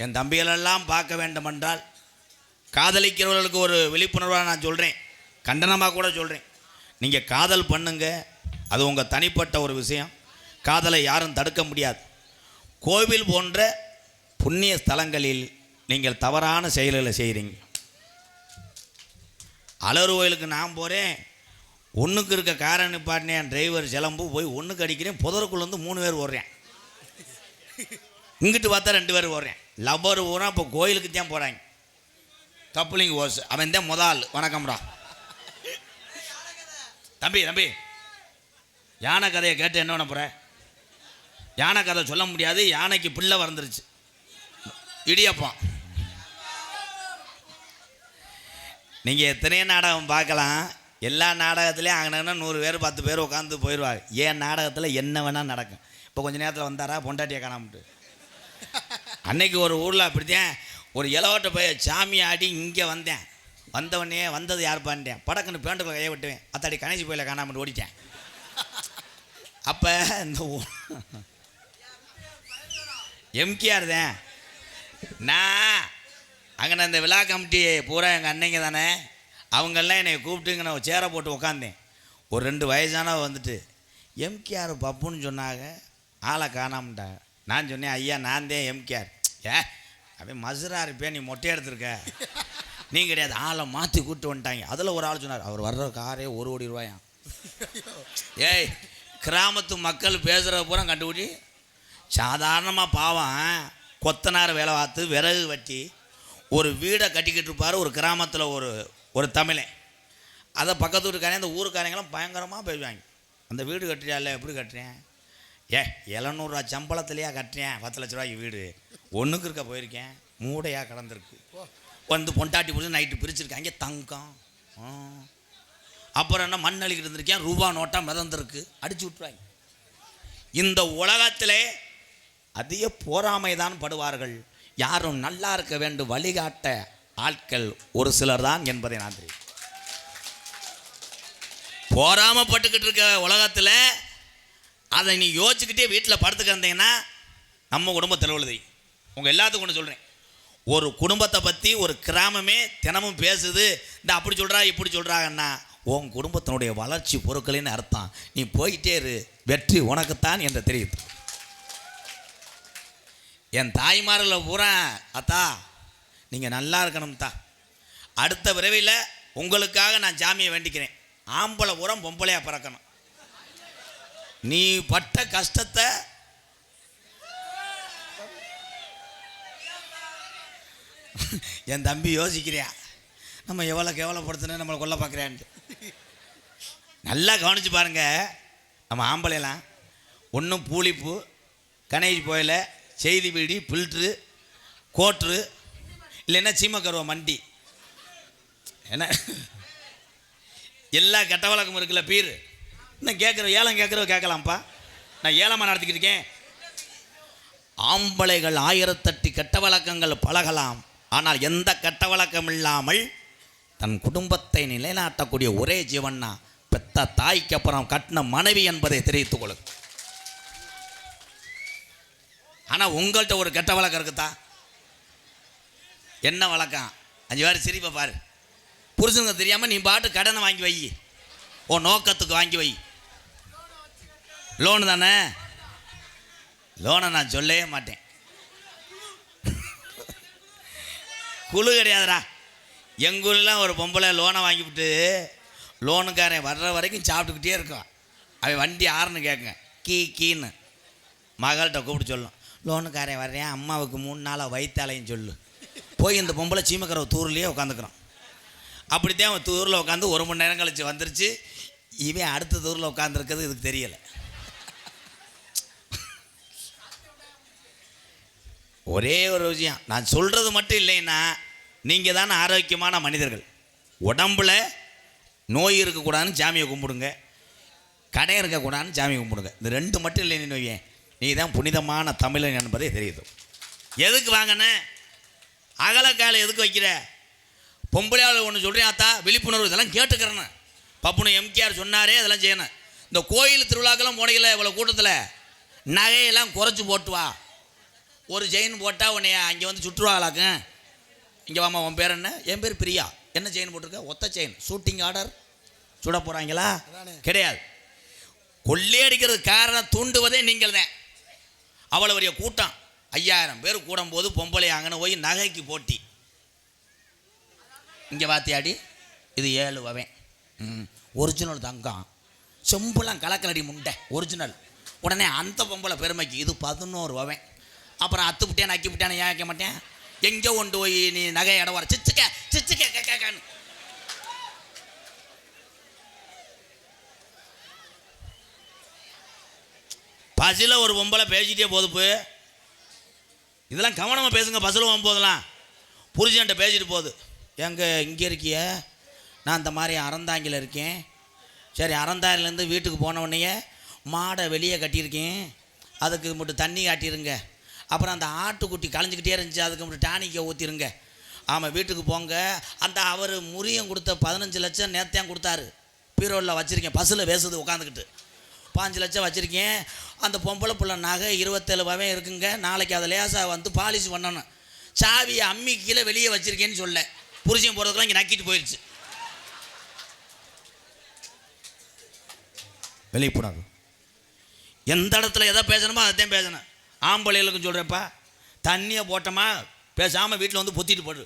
என் தம்பிகளெல்லாம் பார்க்க வேண்டுமென்றால் காதலிக்கிறவர்களுக்கு ஒரு விழிப்புணர்வாக நான் சொல்கிறேன், கண்டனமாக கூட சொல்கிறேன், நீங்கள் காதல் பண்ணுங்க, அது உங்கள் தனிப்பட்ட ஒரு விஷயம், காதலை யாரும் தடுக்க முடியாது. கோவில் போன்ற புண்ணிய ஸ்தலங்களில் நீங்கள் தவறான செயல்களை செய்கிறீங்க. அலறு கோயிலுக்கு நான் போகிறேன், ஒன்றுக்கு இருக்க காரை நிப்பாட்டினேன், டிரைவர் சிலம்பு போய் ஒன்றுக்கு அடிக்கிறேன், புதருக்குள்ள வந்து 3 பேர் ஓடுறேன், இங்கிட்டு பார்த்தா 2 பேர் ஓடுறேன், லவ்வர் ஊரா இப்போ கோயிலுக்கு தான் போகிறாங்க. கப்புலிங் ஓஸ் அவன் தான் முதல். வணக்கம்டா தம்பி, யானை கதையை கேட்டு என்ன பண்ண போகிற? யானை கதை சொல்ல முடியாது, யானைக்கு பிள்ளை வந்துருச்சு, இடியப்பம். நீங்கள் எத்தனையோ நாடகம் பார்க்கலாம், எல்லா நாடகத்துலேயும் அங்கே 100 பேர் 10 பேர் உட்காந்து போயிடுவாங்க. ஏன் நாடகத்தில் என்ன வேணால் நடக்கும். இப்போ கொஞ்சம் நேரத்தில் வந்தாரா பொண்டாட்டியை காணாமட்டு. அன்னைக்கு ஒரு ஊரில் அப்படித்தான் ஒரு இலவட்ட போய் சாமி ஆடி இங்கே வந்தவனே வந்தது யார் பாண்டேன், படக்குன்னு பேண்டுக்குள்ள கையை விட்டுவேன், அத்தாடி கணேசி போயில காணாமட்டு ஓடிட்டேன். அப்போ இந்த எம்கேஆர் தான். நான் அங்கே இந்த விழா கமிட்டி பூரா எங்கள் அன்னைங்க தானே, அவங்கெல்லாம் என்னை கூப்பிட்டுங்க, நான் சேரை போட்டு உட்காந்தேன். ஒரு 2 வயசானவ வந்துட்டு எம்கேஆர் பப்புன்னு சொன்னாங்க, ஆளை காணாமட்டாங்க. நான் சொன்னேன், ஐயா நான் தான் எம்கேஆர். அவன் மசுரா இருப்பேன், நீ மொட்டை எடுத்துருக்க, நீ கிடையாது, ஆளை மாற்றி கூப்பிட்டு வந்துட்டாங்க. அதில் ஒரு ஆள் சொன்னார், அவர் வர்ற காரே 1 கோடி ரூபாயாம். ஏய், கிராமத்து மக்கள் பேசுகிற பூரா கண்டுபிடி. சாதாரணமாக பாவம் கொத்தனார் வேலை பார்த்து விறகு வட்டி ஒரு வீடை கட்டிக்கிட்டு இருப்பார் ஒரு கிராமத்தில் ஒரு தமிழன். அதை பக்கத்து வீட்டுக்காரன் அந்த ஊருக்காரங்களாம் பயங்கரமாக பேசுவாங்க, அந்த வீடு கட்டுறியால எப்படி கட்டுறேன், 700 ரூபா சம்பளத்துலையா கட்டுறேன், 10 லட்ச ரூபாய்க்கு வீடு, ஒன்றுக்கு இருக்க போயிருக்கேன், மூடையாக கிடந்திருக்கு, வந்து பொண்டாட்டி பிடிச்சி நைட்டு பிரிச்சுருக்காங்க தங்கம். அப்புறம் என்ன மண் அள்ளிக்கிட்டு இருந்திருக்கேன், ரூபா நோட்டாக மிதந்திருக்கு, அடிச்சு விட்டுருவாங்க. இந்த உலகத்திலே அதிக போராமை தான் படுவார்கள், யாரும் நல்லா இருக்க வேண்டும் வழிகாட்ட ஆட்கள் ஒரு சிலர் தான் என்பதை நான் தெரியும். போராமப்பட்டுக்கிட்டு இருக்க உலகத்தில் அதை நீ யோசிச்சுக்கிட்டே வீட்டில் படுத்துக்க இருந்தீங்கன்னா நம்ம குடும்பத்தில் உள்ளது. உங்கள் எல்லாத்துக்கும் ஒன்று சொல்கிறேன், ஒரு குடும்பத்தை பற்றி ஒரு கிராமமே தினமும் பேசுது, இந்த அப்படி சொல்கிறா இப்படி சொல்கிறாங்கன்னா உன் குடும்பத்தினுடைய வளர்ச்சி பொருட்களின்னு அர்த்தம். நீ போயிட்டே இரு, வெற்றி உனக்குத்தான் என்று தெரியுது. என் தாய்மாரில் பூரா, அத்தா நீங்கள் நல்லா இருக்கணும் தா, அடுத்த விரைவில் உங்களுக்காக நான் சாமியை வேண்டிக்கிறேன், ஆம்பளை பூரா பொம்பளையாக பிறக்கணும், நீ பட்ட கஷ்டத்தை என் தம்பி யோசிக்கிறியா, நம்ம எவ்வளோ கேவலப்படுத்தினே நம்மளை கொல்ல பார்க்குறேன்ட்டு. நல்லா கவனித்து பாருங்கள். நம்ம ஆம்பளைலாம் ஒன்றும் பூளிப்பு, கனேஜ் போயில, செய்தி வீடி, ஃபில்ட்ரு, கோட்ரு, இல்லைன்னா சீமக்கருவ மண்டி, என்ன எல்லா கெட்ட வழக்கம் இருக்குல்ல பீர். இன்னும் ஏலம் கேட்குறவ கேட்கலாம்ப்பா. நான் ஏலமாக நடத்திக்கிட்டு இருக்கேன். ஆம்பளைகள் 1008 கெட்ட வழக்கங்கள் பழகலாம். ஆனால் எந்த கெட்ட வழக்கம் இல்லாமல் தன் குடும்பத்தை நிலைநாட்டக்கூடிய ஒரே ஜீவன்னா பெத்த தாய்க்கு அப்புறம் கட்டின மனைவி என்பதை தெரிவித்துக் கொள்ளு. ஆனால் உங்கள்கிட்ட ஒரு கெட்ட வழக்கம் இருக்குதா? என்ன வழக்கம்? 5 பேர் சிரிப்பை பாரு. புருஷனுக்கு தெரியாமல் நீ பாட்டு கடனை வாங்கி வை, ஓ நோக்கத்துக்கு வாங்கி வை. லோனு தானே? லோனை நான் சொல்லவே மாட்டேன். குழு கிடையாதுடா. எங்கூர்லாம் ஒரு பொம்பளை லோனை வாங்கிவிட்டு லோனுக்காரன் வர்ற வரைக்கும் சாப்பிட்டுக்கிட்டே இருக்கான். அவன் வண்டி ஆறுன்னு கேட்குங்க, கீன்னு மகள்கிட்ட கூப்பிட்டு சொல்லும், லோனுக்காரன் வர்றேன், அம்மாவுக்கு 3 நாளாக வயிற்றாலையும் சொல்லு. போய் இந்த பொம்பளை சீமக்கரை தூர்லேயே உட்காந்துக்கிறான். அப்படித்தான் அவன் தூரில் உட்காந்து 1 மணி நேரம் கழிச்சு வந்துருச்சு. இவன் அடுத்த தூரில் உட்காந்துருக்கிறது இதுக்கு தெரியலை. ஒரே ஒரு விஷயம் நான் சொல்கிறது மட்டும் இல்லைன்னா, நீங்கள் தானே ஆரோக்கியமான மனிதர்கள். உடம்பில் நோய் இருக்கக்கூடாதுன்னு சாமியை கும்பிடுங்க, கடை இருக்கக்கூடாதுன்னு சாமியை கும்பிடுங்க. இந்த 2 மட்டும் இல்லைன்னு நோயேன், நீ தான் புனிதமான தமிழன் என்பதே தெரியுது. எதுக்கு வாங்கினே அகலக்காலை எதுக்கு வைக்கிற? பொம்பளையால் ஒன்று சொல்கிறேன் ஆத்தா, விழிப்புணர்வு இதெல்லாம் கேட்டுக்கிறேன்னு பப்புனு எம்கேஆர் சொன்னாரே, அதெல்லாம் செய்யணும். இந்த கோயில் திருவிழாக்கெல்லாம் போனீங்கள இவ்வளோ கூட்டத்தில், நகையெல்லாம் குறைச்சி போட்டு வா. ஒரு செயின் போட்டால் உன்னைய அங்கே வந்து சுற்றுவாங்களாக்க. இங்கே வாமா, உன் பேர் என்ன? என் பேர் பிரியா. என்ன செயின் போட்டிருக்க? ஒத்த செயின். ஷூட்டிங் ஆர்டர் சுட போகிறாங்களா? கிடையாது. கொள்ளையடிக்கிறது காரணம் தூண்டுவதே நீங்கள் தான். அவ்வளோ பெரிய கூட்டம் 5000 பேர் கூடும்போது பொம்பளை அங்கன்னு போய் நகைக்கு போட்டி. இங்கே வாத்தியாடி இது 7 வவேன், ஒரிஜினல் தங்கம், செம்புலாம் கலக்கலடி முண்டை ஒரிஜினல். உடனே அந்த பொம்பளை பெருமைக்கு இது 11 வவேன். அப்புறம் அத்து விட்டேன் அக்கி விட்டேன்னு ஏன் வைக்க மாட்டேன்? எங்கே கொண்டு போய் நீ நகை இடம் வர சிச்சுக்க கேட்கான்னு. பஸ்ஸில் ஒரு பொம்பளை பேசிட்டே போகுது. இதெல்லாம் கவனமாக பேசுங்க. பஸ்ஸில் போகும்போதெல்லாம் புருஷன்ட்ட பேசிட்டு போகுது. எங்கே இங்கே இருக்கிய? நான் இந்த மாதிரி அறந்தாங்கில் இருக்கேன். சரி, அறந்தாங்கிலேருந்து வீட்டுக்கு போனவுடனே மாடை வெளியே கட்டியிருக்கேன், அதுக்கு மட்டும் தண்ணி காட்டிடுங்க. அப்புறம் அந்த ஆட்டுக்குட்டி களைஞ்சிக்கிட்டே இருந்துச்சு, அதுக்கு மட்டும் டானிக்கை ஊற்றிருங்க. ஆமாம், வீட்டுக்கு போங்க. அந்த அவர் முறியம் கொடுத்த 15 லட்சம் நேரத்தையும் கொடுத்தாரு, பீரோவில் வச்சுருக்கேன். பஸ்ஸில் பேசுது உட்காந்துக்கிட்டு. 5 லட்சம் வச்சுருக்கேன். அந்த பொம்பளை பிள்ளை நகை 27 ரூபாவே இருக்குங்க. நாளைக்கு அதை லேசாக வந்து பாலிஷ் பண்ணணும். சாவியை அம்மி கீழே வெளியே வச்சுருக்கேன்னு சொல்ல, புருஷன் போகிறதுக்கெல்லாம் இங்கே நக்கிட்டு போயிடுச்சு. வெளிப்புணர்வு. எந்த இடத்துல எதை பேசணுமோ அதைத்தான் பேசணும். ஆம்பளைகளுக்கும் சொல்கிறேன்ப்பா, தண்ணியை போட்டோமா பேசாமல் வீட்டில் வந்து பொத்திட்டு போடு.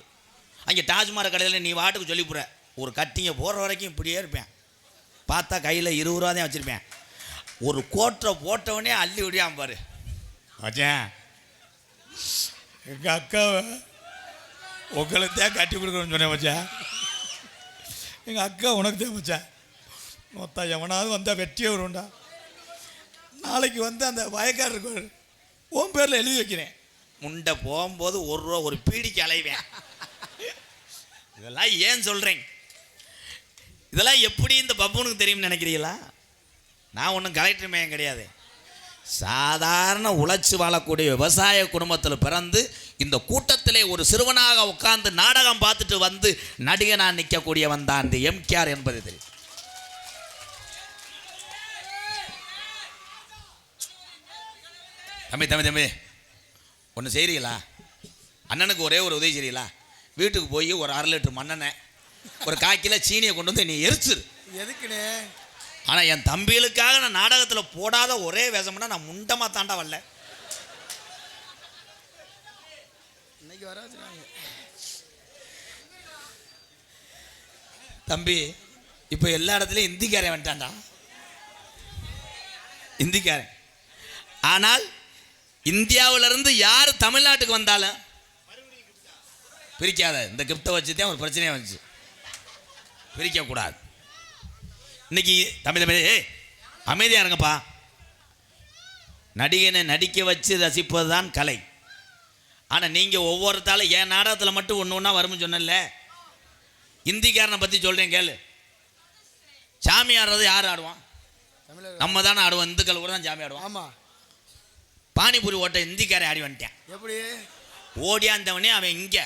அங்கே டாஜ்மார கடையில் நீ வாட்டுக்கு சொல்லி போகிற. ஒரு கட்டிங்கை போடுற வரைக்கும் இப்படியே இருப்பேன். பார்த்தா கையில் 20 ரூபா தான் வச்சுருப்பேன். ஒரு கோட்டை போட்டவனே அள்ளி விடியாம பாரு. வச்சேன் எங்கள் அக்காவை உங்களுக்கு தான் கட்டி கொடுக்குறோன்னு சொன்னேன் வச்சா. எங்கள் அக்கா உனக்கு தான் வச்சா. மொத்தம் எவனாவது வந்தால் வெற்றியே வரும்டா. நாளைக்கு வந்து அந்த வயக்காரருக்கு உன் பேரில் எழுதி வைக்கிறேன். முண்டை போகும்போது 1 ரூபா ஒரு பீடிக்கு அலைவேன். இதெல்லாம் ஏன் சொல்கிறேன்? இதெல்லாம் எப்படி இந்த பப்புனுக்கு தெரியும்னு நினைக்கிறீங்களா? நான் ஒன்றும் கலெக்டர் மையம் கிடையாது. சாதாரண உழைச்சி வாழக்கூடிய விவசாய குடும்பத்தில் பிறந்து இந்த கூட்டத்திலே ஒரு சிறுவனாக உட்கார்ந்து நாடகம் பார்த்துட்டு வந்து நடிகனாக நிற்கக்கூடியவன் தான் இந்த எம்கேஆர் என்பது தெரியும். தம்பி ஒன்று செய்கிறீங்களா? அண்ணனுக்கு ஒரே ஒரு உதவி செய்கிறீங்களா? வீட்டுக்கு போய் ஒரு 1/2 லிட்டர் மண்ணெண்ணெய், ஒரு 1/4 கிலோ சீனியை கொண்டு வந்து நீ எரிச்சிரு. எதுக்குண்ணே? ஆனால் என் தம்பிகளுக்காக நான் நாடகத்தில் போடாத ஒரே வேஷம்னா நான் முண்டமாக தாண்டா வரல. இன்னைக்கு வர தம்பி, இப்போ எல்லா இடத்துலையும் இந்திக்காரன் வந்துட்டான்டா, இந்திக்காரன். ஆனால் இந்தியாவிலிருந்து யார் தமிழ்நாட்டுக்கு வந்தாலும் பிரிக்காத. இந்த கிஃப்டை வச்சு தான் ஒரு பிரச்சனையே வந்துச்சு. பிரிக்கக்கூடாது. இன்னைக்கு தமிழ் அமைதியாக இருங்கப்பா. நடிகனை நடிக்க வச்சு ரசிப்பது தான் கலை. ஆனால் நீங்கள் ஒவ்வொருத்தாலும் என் நாடகத்தில் மட்டும் ஒன்று ஒன்றா வரும்னு சொன்னல. இந்திக்காரனை பற்றி சொல்கிறேன் கேளு. சாமி ஆடுறது யார் ஆடுவான்? நம்ம தானே ஆடுவோம். இந்துக்கள் கூட தான் சாமி ஆடுவோம். ஆமாம். பானிபூரி ஓட்ட இந்திக்காரன் ஆடி வந்துட்டேன். எப்படி ஓடியாந்தவனே அவன் இங்கே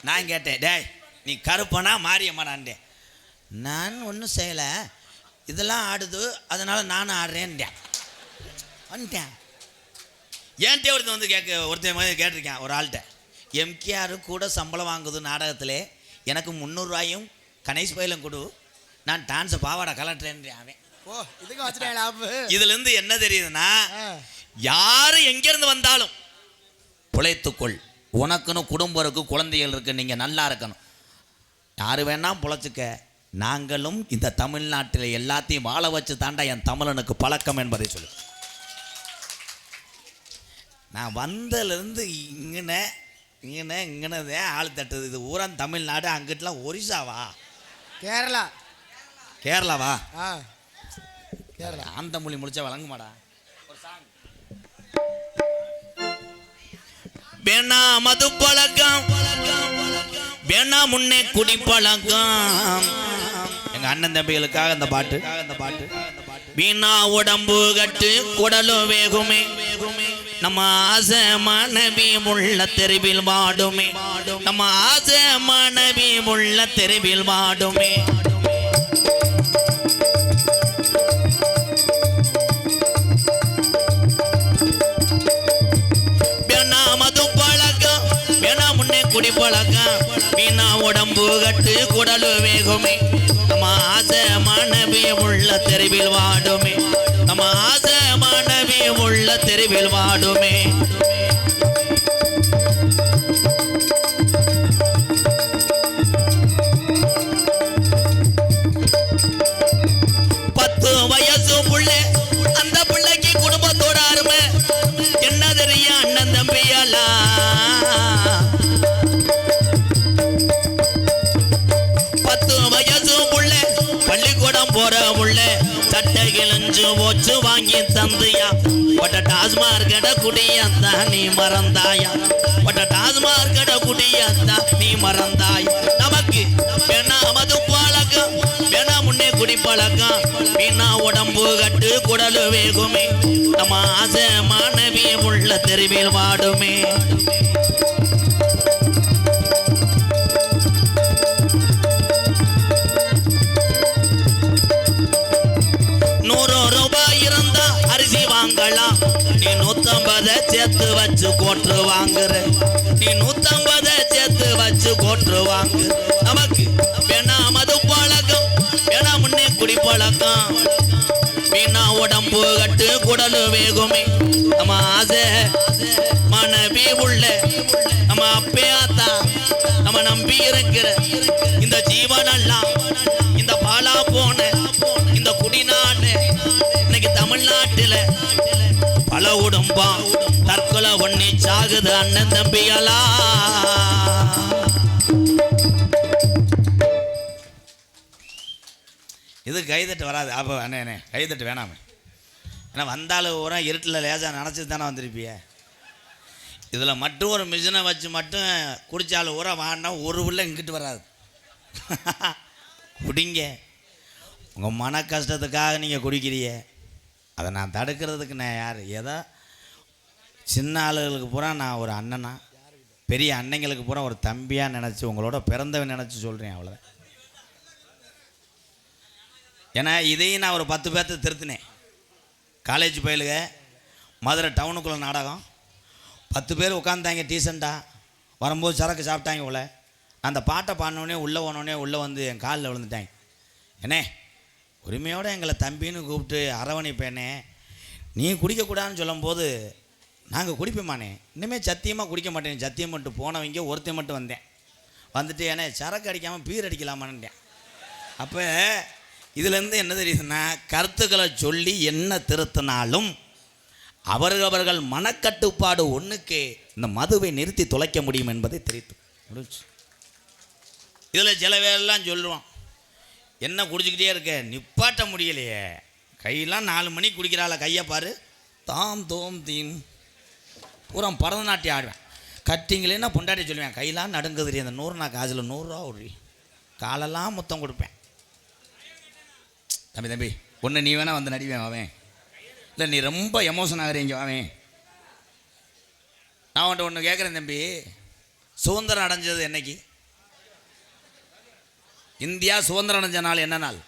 நான் கேட்டேன், டேய் நீ கருப்பனா மாரியம்மானான்டேன். நான் ஒன்றும் செய்யலை, இதெல்லாம் ஆடுது அதனால் நானும் ஆடுறேன்ட்டேன். வந்துட்டேன். ஏன்ட்டே ஒருத்தன் வந்து ஒருத்தன் மாதிரி கேட்டிருக்கேன் ஒரு ஆள்கிட்ட. எம்கேஆர் கூட சம்பளம் வாங்குது நாடகத்தில், எனக்கு 300 ரூபாயும் கணேஷ் பயிலும் கொடு, நான் டான்ஸை பாவாடை கலட்டுறேன் அவன். இதுலேருந்து என்ன தெரியுதுன்னா, யார் எங்கேருந்து வந்தாலும் பிழைத்துக்கொள். உனக்குன்னு குடும்பம் இருக்குது, குழந்தைகள் இருக்குது, நீங்கள் நல்லா இருக்கணும். யார் வேணால் பிழைச்சிக்க. நாங்களும் இந்த தமிழ்நாட்டில் எல்லாத்தையும் வாழ வச்சு தாண்டா என் தமிழனுக்கு பழக்கம் என்பதை சொல்லு. நான் வந்ததுலேருந்து இங்கனதே ஆள் தட்டுது. இது ஊரா தமிழ்நாடு, அங்கிட்டலாம் ஒரிசாவா கேரளாவா அந்த மொழி முடிச்சா வழங்குமாடா. வேணா மது பழக்கம், வேணா முன்னே குடி பழக்கம். எங்க அண்ணன் தம்பிகளுக்காக இந்த பாட்டு. வீணா உடம்பு கட்டு குடலும் வேகுமே, நம்ம ஆசை மனைவி உள்ள தெருவில் வாடுமே, நம்ம ஆசை மனைவி உள்ள தெருவில் வாடுமே. குடி பழக்கம், வீணா உடம்பு கட்டு குடலு வேகுமே, நம்ம ஆசை மனைவி உள்ள தெருவில் வாடுமே, நம்ம ஆசை மனைவி உள்ள தெருவில் வாடுமே. பத்து வயசு புள்ளை, அந்த பிள்ளைக்கு குடும்பத்தோட அருமை என்ன தெரியும் அண்ணன் தம்பியாலா. பள்ளிக்கூடம் போற உள்ள சட்டை கிழிஞ்சு போச்சு வாங்கி தந்தியா, ஒட்ட டாஸ்மார் கடை குடியந்தா நீ மறந்தாயா, ஒட்ட டாஸ்மார் கடை குடியந்தா நீ மறந்தாய். நமக்கு வேணா மது பழக்கம், வேணா முன்னே குடி பழக்கம், வீணா உடம்பு கட்டு குடலு வேகுமே, நம்ம ஆசை மாணவி உள்ள தெருவில் வாடுமே. 100 ரூபாய் இருந்தா அரிசி வாங்கலாம், நீ 150 சேர்த்து வச்சு கோட்டு வாங்குற, நீ 150 சேர்த்து வச்சு கோட்டு வாங்கு. நமக்கு வேணா மது பழக்கம், வேணா முன்னே குடி பழக்கம், வீணா உடம்பு கட்டு குடலு வேகுமே, நம்ம ஆசை மனைவி உள்ள நம்ம அப்பே ஆத்தா நம்ம நம்பி இருக்கிற இந்த ஜீவனெல்லாம் இந்த பாலா போன இந்த குடிநாடு இன்னைக்கு தமிழ்நாட்டில் பல குடும்பம் தற்கொலை பண்ணி சாகுது அண்ணன் தம்பியலா. இது கைதட்டு வராது. அப்போ அண்ணே கைதட்டு வேணாமே, ஏன்னா வந்தாலும் ஊரா இருட்டில் லேசாக நினச்சி தானே வந்திருப்பிய. இதில் மட்டும் ஒரு மிஷினை வச்சு மட்டும் குடித்தாலும் ஊரா வாடினா ஒரு உள்ள இங்கிட்டு வராது. குடிங்க, உங்கள் மன கஷ்டத்துக்காக நீங்கள் குடிக்கிறீங்க, அதை நான் தடுக்கிறதுக்கு நான் யார்? ஏதோ சின்ன ஆளுகளுக்கு பூரா நான் ஒரு அண்ணனா, பெரிய அன்னைங்களுக்கு பூரா ஒரு தம்பியாக நினச்சி உங்களோட பிறந்தவன் நினச்சி சொல்கிறேன், அவ்வளோதான். ஏன்னா இதையும் நான் ஒரு 10 பேர்த்து திருத்தினேன். காலேஜ் பயிலுக மதுரை டவுனுக்குள்ளே நாடகம், 10 பேர் உட்காந்தாங்க டீசெண்டாக, வரும்போது சரக்கு சாப்பிட்டாங்க போல. அந்த பாட்டை பாடினோடனே உள்ளே போனோடனே உள்ளே வந்து என் காலில் விழுந்துட்டாங்க. என்னே உரிமையோடு எங்களை தம்பின்னு கூப்பிட்டு அரவணைப்பேனே, நீ குடிக்கக்கூடாதுன்னு சொல்லும்போது நாங்கள் குடிப்போமானே, இனிமேல் சத்தியமாக குடிக்க மாட்டேன், சத்தியம் மட்டும் போனவங்க ஒருத்தன் மட்டும் வந்தேன். வந்துட்டு ஏன்னா சரக்கு அடிக்காமல் பீர் அடிக்கலாமான்னுட்டேன். அப்போ இதுலேருந்து என்ன தெரியுதுன்னா, கருத்துக்களை சொல்லி என்ன திருத்தினாலும் அவர்கள் மனக்கட்டுப்பாடு ஒன்றுக்கே இந்த மதுவை நிறுத்தி தொலைக்க முடியும் என்பதை தெரிவித்து முடிச்சு. இதில் சில பேரெல்லாம் சொல்லுவான், என்ன குடிச்சிக்கிட்டே இருக்க, நிப்பாட்ட முடியலையே, கையெல்லாம் 4 மணிக்கு குடிக்கிறாள், கையை பாரு, தாம் தோம் தீம் பூரா பரதநாட்டியம் ஆடுவேன். கட்டிங்களேன்னா பொண்டாட்டி சொல்லுவேன், கையெல்லாம் நடுங்குதுரி, அந்த 100 நான் காசில் 100 ரூபா விடுறி, காலெல்லாம் மொத்தம் கொடுப்பேன். தம்பி ஒன்று நீ வேணா வந்து நடிவேன் அவன், இல்லை நீ ரொம்ப எமோஷன் ஆகுறீங்க அவன். நான் உன்ட்ட ஒன்று கேட்குறேன் தம்பி, சுதந்திரம் அடைஞ்சது என்னைக்கு? இந்தியா சுதந்திரம் அடைஞ்ச நாள் என்ன நாள்?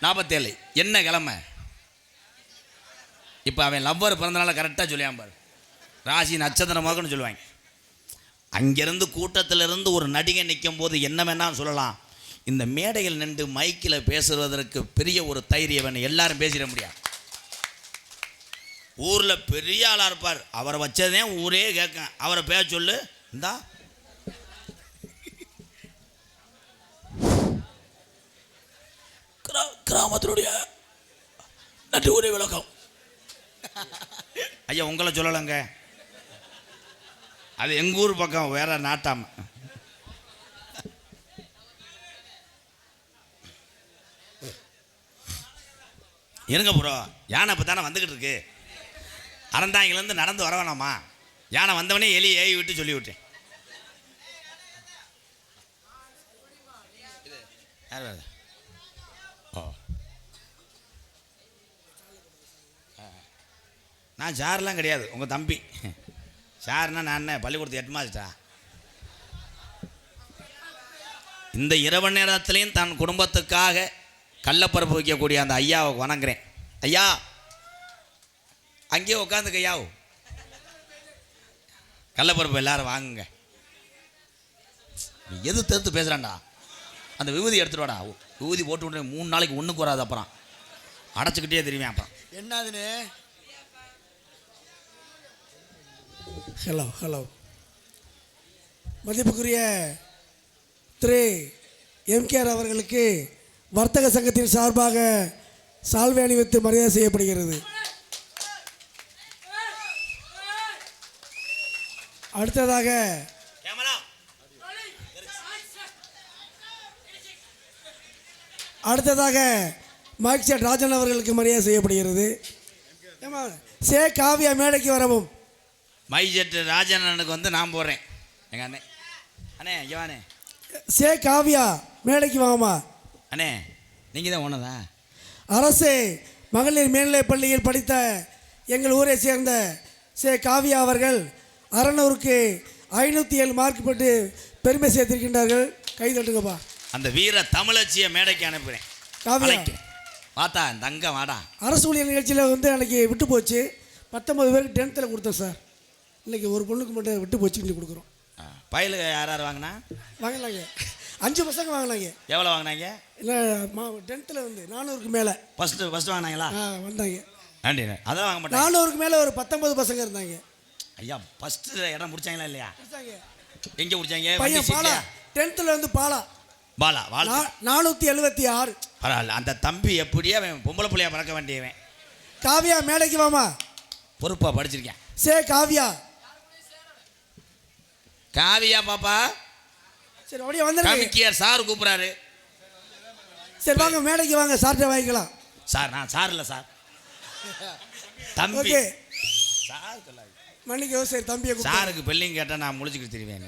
47. என்ன கிழமை? இப்போ அவன் லவ்வர் பிறந்தனால கரெக்டாக சொல்லியான் பாரு, ராசி நட்சத்திரமாகன்னு சொல்லுவாங்க. அங்கேருந்து கூட்டத்திலிருந்து ஒரு நடிகை நிற்கும் போது என்ன வேணாலும் சொல்லலாம். இந்த மேடையில் நின்று மைக்கில் பேசுவதற்கு பெரிய ஒரு தைரியம் வேணும். எல்லாரும் பேசிட முடியாது. ஊரில் பெரிய ஆளாக இருப்பார், அவரை வச்சதே ஊரே கேட்க, அவரை பேச சொல்லு, இந்தா கிராமத்தினுடைய நன்றி ஊரே விளக்கம். ஐயா உங்களை சொல்லலைங்க, அது எங்கள் ஊர் பக்கம், வேற நாட்டாம. இருங்க ப்ரோ, யானை இப்போ தானே வந்துக்கிட்டு இருக்கு, அறந்தாங்கிலேருந்து நடந்து வர வேணாமா? யானை வந்தவனே எலி ஏவி விட்டு சொல்லி விட்டேன். யார் வேறு? ஓ நான் சார்லாம் கிடையாது, உங்கள் தம்பி சார்னா நான் பள்ளிக்கூடத்து 8 மாதட்டா. இந்த இரவு நேரத்துலேயும் தன் குடும்பத்துக்காக கள்ளப்பருப்பு வைக்கக்கூடிய அந்த ஐயாவை வணங்குறேன். ஐயா அங்கேயே உட்காந்துக்க, ஐயாவு கள்ளப்பருப்பு எல்லாரும் வாங்குங்க. எது தடுத்து பேசுகிறான்டா, அந்த விபூதி எடுத்துட்டு வாடா. விபூதி போட்டு விட்டு 3 நாளைக்கு ஒன்றுக்கு வராது, அப்புறம் அடைச்சிக்கிட்டே தெரியுமே. அப்புறம் என்னதுன்னு ஹலோ மதிப்புக்குரிய திரு எம்கேஆர் அவர்களுக்கு வர்த்தக சங்கத்தின் சார்பாக சால்வை அணிவித்து மரியாதை செய்யப்படுகிறது. அடுத்ததாக மைக் செட் ராஜன் அவர்களுக்கு மரியாதை செய்யப்படுகிறது. சே காவியா மேடைக்கு வரவும். மைக் செட் ராஜன் அண்ணனுக்கு வந்து நான் போடுறேன். எங்கள் அண்ணே, அண்ணே இங்கே வாண்ணே. சே காவியா மேடைக்கு வாங்கம்மா. அண்ணே நீங்கள் தான் ஒன்றுதா? அரசு மகளிர் மேல்நிலைப் பள்ளியில் படித்த எங்கள் ஊரை சேர்ந்த சே காவியா அவர்கள் 600க்கு 507 மார்க் பெற்று பெருமை சேர்த்திருக்கின்றார்கள். கைதட்டுங்கப்பா. அந்த வீர தமிழச்சியை மேடைக்கு அனுப்புகிறேன். காவியா பார்த்தா தங்க வாடா. அரசு ஊழியர் நிகழ்ச்சியில் வந்து அன்றைக்கி விட்டு போச்சு. 19 பேருக்கு 10th கொடுத்தோம் சார். இன்றைக்கி ஒரு பொண்ணுக்கு மட்டும் விட்டு போச்சுன்னு கொடுக்குறோம். பயிலுக்கு யார் வாங்கினா? வாங்கினாங்க 5 பசங்க வாங்கினாங்க. எவ்வளோ வாங்கினாங்க? இல்லை 10th வந்து 400க்கு மேலே ஃபஸ்ட்டு வாங்கினாங்களா? வந்தாங்க. ஆண்டி அதெல்லாம் வாங்க மாட்டாங்க. 400க்கு மேலே ஒரு 19 பசங்க இருந்தாங்க. ஐயா ஃபஸ்ட்டு இடம் முடிச்சாங்களா இல்லையா? எங்கே முடிச்சாங்க? பையன் பாலா 10th வந்து பாலா 476. பரவாயில்ல. அந்த தம்பி எப்படியா பொம்பளை பிள்ளையா பறக்க வேண்டியவன். காவியா மேடைக்கு வாமா. பொறுப்பாக படிச்சிருக்கேன். சே காவியா. காவியா பாப்பா. சரி அப்படியே வந்துருங்க. சார் கூப்பிட்றாரு. சரி வாங்க மேடைக்கு வாங்க, சார்ட்ட வாங்கிக்கலாம். சார் நான் சார் இல்லை சார், தம்பி. ஓகே சார் சொல்லாது மன்னிக்கோ. சரி தம்பியை சாருக்கு பெல்லிங் கேட்டால் நான் முழிச்சுக்கிட்டு தெரிவேன்.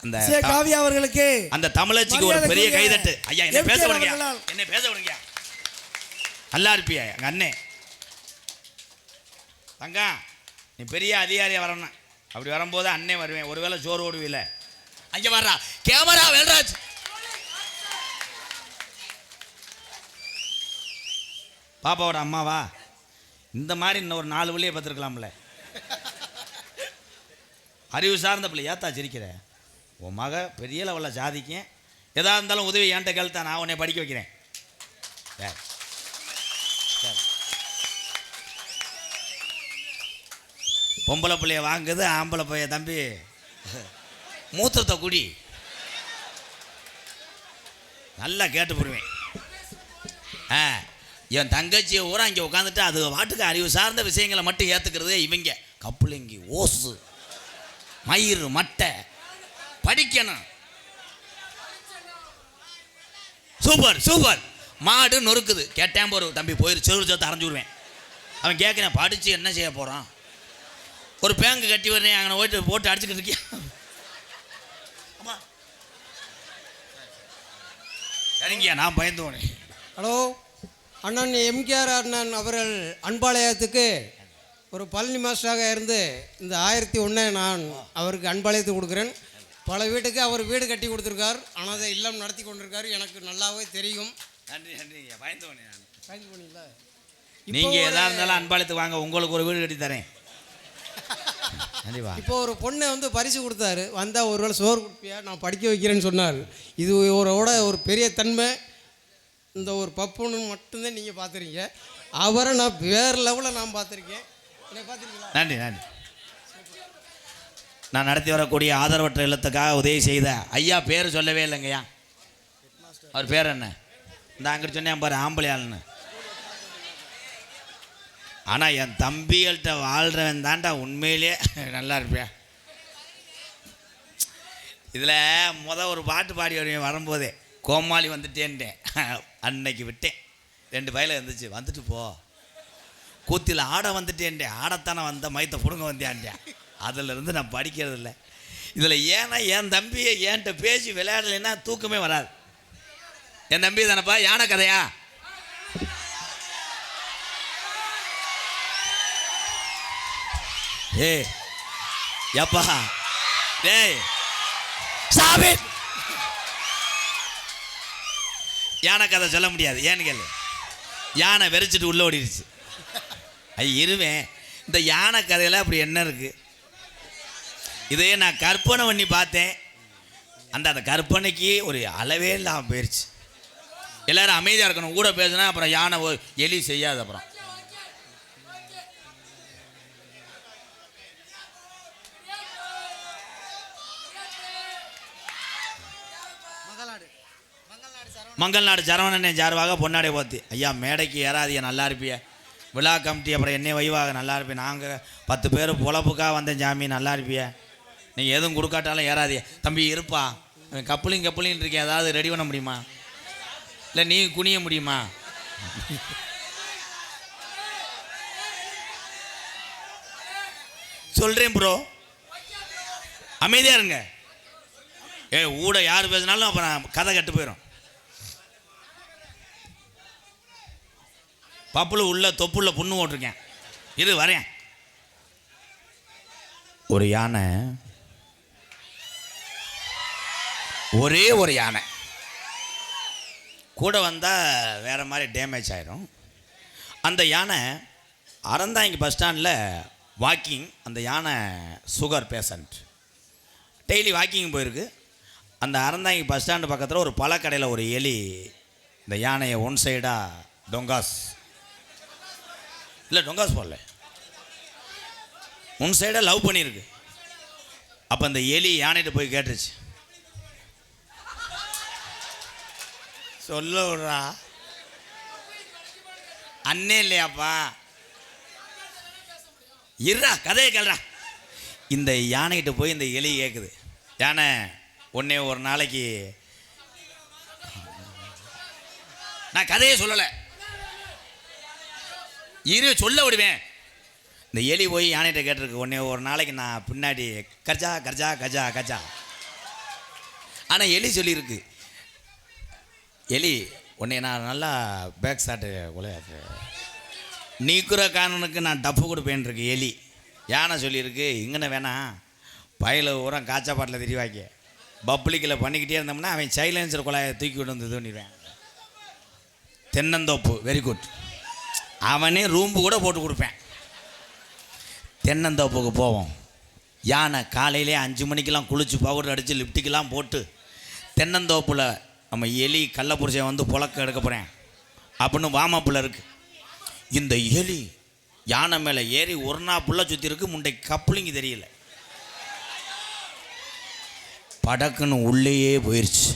அந்த காவியா அவர்களுக்கு அந்த தமிழச்சிக்கு ஒரு பெரிய கைதட்டு. ஐயா என்ன பேச விடுங்க, என்ன பேச விடுங்க. நல்லா இருப்பியா எங்கள் அண்ணே? தங்கா நீ பெரிய அதிகாரியாக வரணும். அப்படி வரும்போது அண்ணே வருவேன். ஒருவேளை சோறு ஓடுவில்லை. அங்கே வர்றா கேமரா வேல்ராஜ். பாப்பாவோட அம்மாவா? இந்த மாதிரி இன்னும் ஒரு 4 பிள்ளையை பார்த்துருக்கலாம்ல. அறிவு சார்ந்த பிள்ளை. ஏத்தா சிரிக்கிற? உன் மக பெரிய லெவலில் சாதிக்கும். எதாக இருந்தாலும் உதவி என்கிட்ட கேள்வி, நான் உன்னை படிக்க வைக்கிறேன். பொம்பளை பிள்ளைய வாங்குது, ஆம்பளை பைய தம்பி மூத்திரத்தை குடி. நல்லா கேட்டு போடுவேன். என் தங்கச்சியை ஊரா இங்கே உட்காந்துட்டு அது வாட்டுக்கு அறிவு சார்ந்த விஷயங்களை மட்டும் ஏற்றுக்கிறது இவங்க. கப்புளிங்கி ஓசு மயிறு மட்டை படிக்கணும். Super super. மாடு நொறுக்குது. கேட்டேன் போற தம்பி போயிரு செவ்வறு சேர்த்து அரைஞ்சு விடுவேன். அவன் கேட்குறேன் படித்து என்ன செய்ய போகிறான்? ஒரு பேங்கு கட்டி வர்றேன் அங்கே போட்டு அடிச்சுக்கிட்டு இருக்கியா? சரிங்கய்யா நான் பயந்து போனேன். ஹலோ அண்ணன் எம்கேஆர் அண்ணன் அவர்கள் அன்பாலயத்துக்கு ஒரு பழனி மாஸ்டராக இருந்து இந்த 1001 நான் அவருக்கு அன்பாலயத்தை கொடுக்குறேன். பல வீட்டுக்கு அவர் வீடு கட்டி கொடுத்துருக்கார். ஆனால் அதை இல்லம் நடத்தி கொண்டிருக்கார். எனக்கு நல்லாவே தெரியும். நன்றி நன்றிங்க. பயந்து போனேன் நான். பயந்து போனீங்களா? நீங்கள் எதாக இருந்தாலும் அன்பாலயத்துக்கு வாங்க, உங்களுக்கு ஒரு வீடு கட்டி தரேன். இப்போ ஒரு பொண்ணை வந்து பரிசு கொடுத்தாரு. வந்தால் ஒரு வேளை சோறு கொடுப்பியா, நான் படிக்க வைக்கிறேன்னு சொன்னார். இது இவரோட ஒரு பெரிய தன்மை. இந்த ஒரு பப்புன்னு மட்டும்தான் நீங்கள் பார்த்துருக்கீங்க. அவரை நான் வேறு லெவலில் நான் பார்த்துருக்கேன். பார்த்துருக்கீங்களா? நன்றி நன்றி. நான் நடத்தி வரக்கூடிய ஆதரவற்ற இல்லத்துக்காக உதவி செய்த ஐயா பேர் சொல்லவே இல்லைங்கய்யா. அவர் பேர் என்ன? இந்த அங்கிட்டு சொன்னேன் பாரு, ஆம்பளை ஆளுன்னு. ஆனால் என் தம்பிகள்கிட்ட வாழ்கிறவன் தான்டா உண்மையிலே நல்லா இருப்பேன். இதில் ஒரு பாட்டு பாடி வருவேன் வரும்போதே, கோமாளி வந்துட்டேன்ட்டேன். அன்னைக்கு விட்டேன். 2 பயில இருந்துச்சு, வந்துட்டு போ. கூத்தியில் ஆட வந்துட்டேன்ட்டேன். ஆடத்தானே வந்த மைத்தை பிடுங்க வந்தேன்ட்டேன். அதிலிருந்து நான் படிக்கிறது இல்லை. இதில் ஏன்னா என் தம்பியை என்கிட்ட பேசி விளையாடலைன்னா தூக்கமே வராது. என் தம்பி தானப்பா யானை கதையா? ஏய் எப்பா டேய் சாபித், யானை கதை சொல்ல முடியாது. ஏன்னு கேளு, யானை வெறிச்சிட்டு உள்ள ஓடிடுச்சு. இருவேன். இந்த யானை கதையில் அப்படி என்ன இருக்கு? இதையே நான் கற்பனை பண்ணி பார்த்தேன். அந்த கற்பனைக்கு ஒரு அளவே இல்லாமல் போயிடுச்சு. எல்லாரும் அமைதியாக இருக்கணும். கூட பேசுனா அப்புறம் யானை எலி செய்யாது. அப்புறம் மங்கள்நாடு சரவணனே ஜார்வாக பொன்னாடை போத்தி ஐயா மேடைக்கு ஏறாதிய நல்லா இருப்பிய. விழா கமிட்டி அப்புறம் என்னை வைவாக நல்லா இருப்பேன். நாங்கள் 10 பேர் பொழப்புக்காக வந்தேன் சாமி நல்லா இருப்பிய. நீங்கள் எதுவும் கொடுக்காட்டாலும் ஏறாதிய. தம்பி இருப்பா, கப்புளின்னு இருக்கேன், ஏதாவது ரெடி பண்ண முடியுமா? இல்லை நீ குனிய முடியுமா? சொல்கிறேன் ப்ரோ, அமைதியாக இருங்க. ஊட யார் பேசினாலும் அப்புறம் கதை கட்டு போயிடும். பப்புல உள்ள தொப்புள்ள புண்ணு ஓட்டிருக்கேன். இது வரேன். ஒரு யானை, ஒரே ஒரு யானை கூட வந்தால் வேறு மாதிரி டேமேஜ் ஆயிரும். அந்த யானை அறந்தாங்கி பஸ் ஸ்டாண்டில் வாக்கிங். அந்த யானை சுகர் பேஷண்ட், டெய்லி வாக்கிங் போயிருக்கு. அந்த அறந்தாங்கி பஸ் ஸ்டாண்டு பக்கத்தில் ஒரு பழக்கடையில் ஒரு எலி இந்த யானையை ஒன் சைடாக டொங்காஸ் இல்லை டொங்காஸ் போடல, ஒன் சைடாக லவ் பண்ணியிருக்கு. அப்போ அந்த எலி யானைகிட்ட போய் கேட்டுருச்சு, சொல்ல விட்றா அண்ணே இல்லையாப்பா, இருறா கதையை கேள்றா. இந்த யானைகிட்ட போய் இந்த எலி கேட்குது, யானை உடனே ஒரு நாளைக்கு, நான் கதையை சொல்லலை, இரு சொல்ல விடுவேன். இந்த எலி போய் யானைகிட்ட கேட்டிருக்கு, உடனே ஒரு நாளைக்கு நான் பின்னாடி கர்ஜா கர்ஜா கஜா கஜா. ஆனால் எலி சொல்லியிருக்கு, எலி உன்னை நான் நல்லா பேக் ஷாட்டு கொலையாக்கு நீக்குற காரணனுக்கு நான் டப்பு கொடுப்பேன்ருக்கு எலி. யானை சொல்லியிருக்கு, இங்கன்னு வேணாம், பயில ஊரம் காய்ச்சா பாட்டில் திரிவாக்கி பப்ளிக்கில் பண்ணிக்கிட்டே இருந்தோம்னா அவன் சைலன்சர் குழாயை தூக்கி விட்டு வந்து தோண்டிடுவேன். தென்னந்தோப்பு வெரி குட், அவனே ரூம்பு கூட போட்டு கொடுப்பேன். தென்னந்தோப்புக்கு போவோம். யானை காலையிலே 5 மணிக்கெலாம் குளித்து பவுடர் அடித்து லிப்டிக்கெலாம் போட்டு தென்னந்தோப்பில் நம்ம எலி கள்ளப்புரிசை வந்து புழக்க எடுக்க போகிறேன் அப்படின்னு வாமாப்புல இருக்குது. இந்த எலி யானை மேலே ஏறி ஒரு நாள் புள்ள சுற்றி இருக்கு, முண்டை கப்ளிங்க தெரியல, படக்குன்னு உள்ளேயே போயிடுச்சு.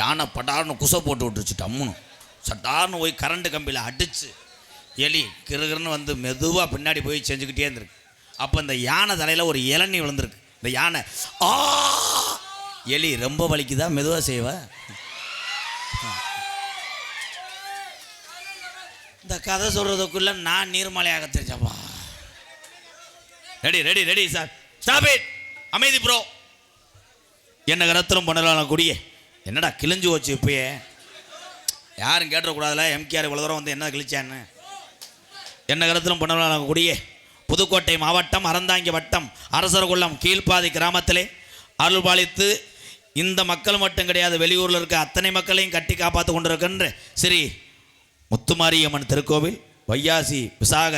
யானை படார்னு குசை போட்டு விட்டுருச்சு, டம்முன்னு சட்டார்னு போய் கரண்ட் கம்பியில் அடித்து எலி கிருகிருன்னு வந்து மெதுவாக பின்னாடி போய் செஞ்சுக்கிட்டே இருந்திருக்கு. அப்போ இந்த யானை தலையில் ஒரு இளநீ விழுந்திருக்கு. இந்த யானை ஆ எலி ரொம்ப வலிக்குதா, மெதுவாக செய்வா. இந்த கதை சொல்கிறதுக்குள்ள நான் நீர்மலையாக தெரிஞ்சப்பா. Ready ready ready sir, stop it, அமைதி ப்ரோ. என்ன கரத்திலும் பண்ணலாம் கூடிய என்னடா கிழிஞ்சு வச்சு இப்பயே யாரும் கேட்டுறக்கூடாதுல. எம்கேஆர் இவ்வளோ தூரம் வந்து என்ன கிழிச்சான்னு. என்ன கரத்திலும் பண்ணலாம் கூடிய புதுக்கோட்டை மாவட்டம் அறந்தாங்கி வட்டம் அரசர்குளம் கீழ்ப்பாதி கிராமத்திலே அருள்பாலித்து இந்த மக்கள் மட்டும் கிடையாது, வெளியூரில் இருக்க அத்தனை மக்களையும் கட்டி காப்பாற்றி கொண்டிருக்கின்ற ஸ்ரீ முத்துமாரியம்மன் திருக்கோவில் வையாசி விசாக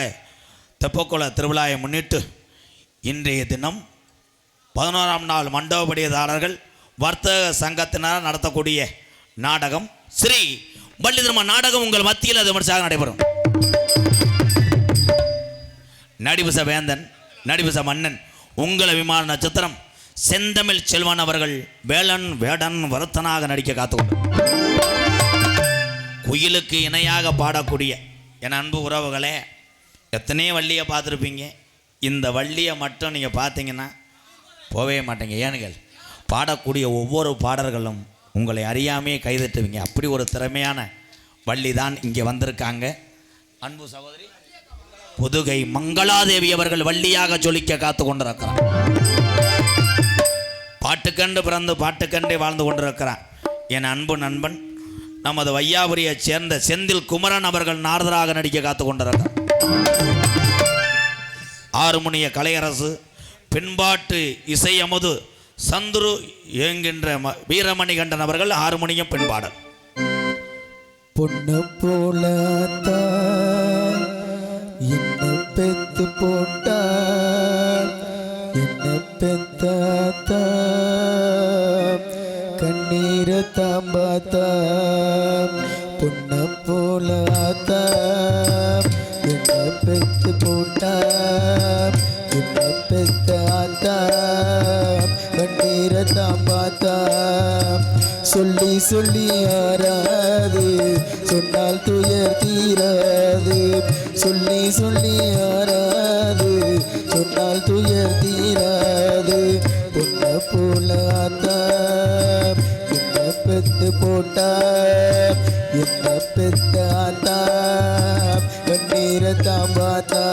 தெப்பக்குள திருவிழாவை முன்னிட்டு இன்றைய தினம் 11ஆம் நாள் மண்டபப்படியதாரர்கள் வர்த்தக சங்கத்தினர் நடத்தக்கூடிய நாடகம் ஸ்ரீ வள்ளி திருமண நாடகம் உங்கள் மத்தியில் அது விமர்சையாக நடைபெறும். நடிபுச வேந்தன் நடிபுச மன்னன் உங்கள் விமான நட்சத்திரம் செந்தமிழ் செல்வன் அவர்கள் வேலன் வேடன் வருத்தனாக நடிக்க காத்துக்கொண்டு குயிலுக்கு இணையாக பாடக்கூடிய என் அன்பு உறவுகளே, எத்தனையோ வள்ளியை பார்த்துருப்பீங்க. இந்த வள்ளியை மட்டும் நீங்கள் பார்த்தீங்கன்னா போகவே மாட்டீங்க. ஏனுங்கள், பாடக்கூடிய ஒவ்வொரு பாடல்களும் உங்களை அறியாமையே கைதட்டுவீங்க. அப்படி ஒரு திறமையான வள்ளி தான் இங்கே வந்திருக்காங்க. அன்பு சகோதரி புதுகை மங்களாதேவி அவர்கள் வள்ளியாக ஜொலிக்க காத்து கொண்டிருக்கிறார். பாட்டுக்கண்டு பிறந்து பாட்டுக்கண்டே வாழ்ந்து கொண்டிருக்கிறார் என் அன்பு நண்பன் நமது வையாபுரியைச் சேர்ந்த செந்தில் குமரன் அவர்கள் நாரதராக நடிக்க காத்து கொண்டிருக்கிறார். ஆறுமுனிய கலையரசு பின்பாட்டு இசையமுது சந்துரு என்கின்ற வீரமணிகண்டன் அவர்கள் ஹார்மோனியம் பின்பாடல். பொண்ணு போல என்ன பெத்து போட்டா, என்ன பெத்தாத்தா கண்ணீர தாம்பாத்தா. பொண்ண போல என்ன பெத்து போட்டா, என்ன பெத்தாத்தா கண்ணீர தாம்பாத்தா. சொல்லி சொல்லி ஆறாது, சொன்னால் துயர் தீராது. சொல்லி சொல்லி ஆறாது, சொன்னால் துயர் தீராது. பொண்ண போல என்ன பெத்து போட்டா, என்ன பெத்தாத்தா கண்ணீர தாம்பாத்தா.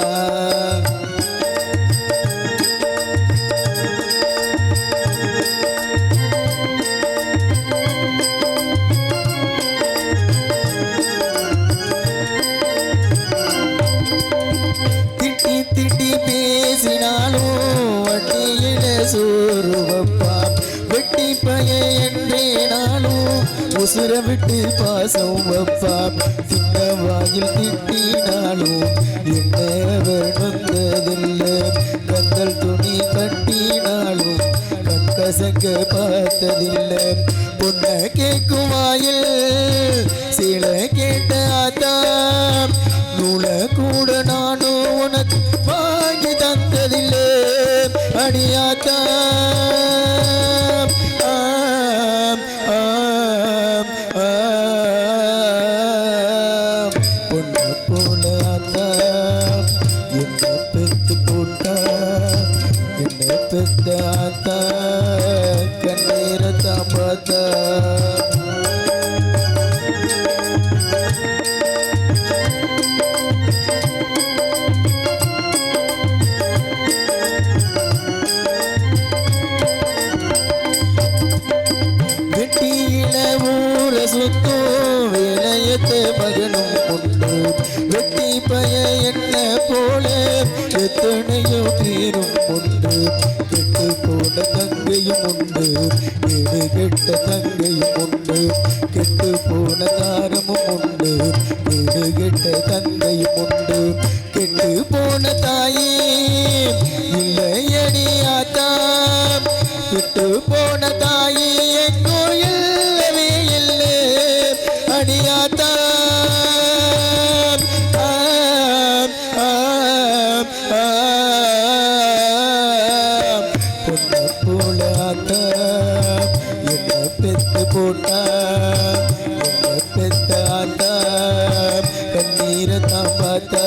திட்டி பேசினாலும் வட்டியில சோறு வப்பா. வெட்டி பய என்றேனாலும் உசுர விட்டு பாசம் வப்பா. சின்ன வாயில் திட்டினாலும் என்னவர் நொந்ததில்லை. கந்தல் துணி கட்டினாலும் கண்கசங்க பார்த்ததில்லை. பொண்ண கேட்கும் வாயில் சீல கேட்ட ஆத்தா. நூல கூட நானும் உனக்கு வாங்கி தந்ததில்லை அடியாத்தா. பொண்ண போல ஆத்தா என்ன பெத்து போட்டா, என்ன பெத்த ஆத்தா கண்ணீர தாம்பாத்தா. சுத்தும் விளையத்த மகனும் உண்டு. வெட்டி பய என்ன போல எத்தனையோ தீரும் உண்டு. கெட்டு போன தங்கையும் உண்டு, வீடு கெட்ட தங்கையும் உண்டு. கெட்டு போன தாரமும் உண்டு, வீடு கெட்ட தங்கையும் உண்டு. கெட்டு போன தாயே இல்லையடி ஆத்தா. விட்டு போன தாயே எங்கோ இல்லவே இல்லை அடியாத்தா. பொண்ண போல ஆத்தா என்ன பெத்து போட்டா, என்ன பெத்த ஆத்தா கண்ணீர தாம்பாத்தா.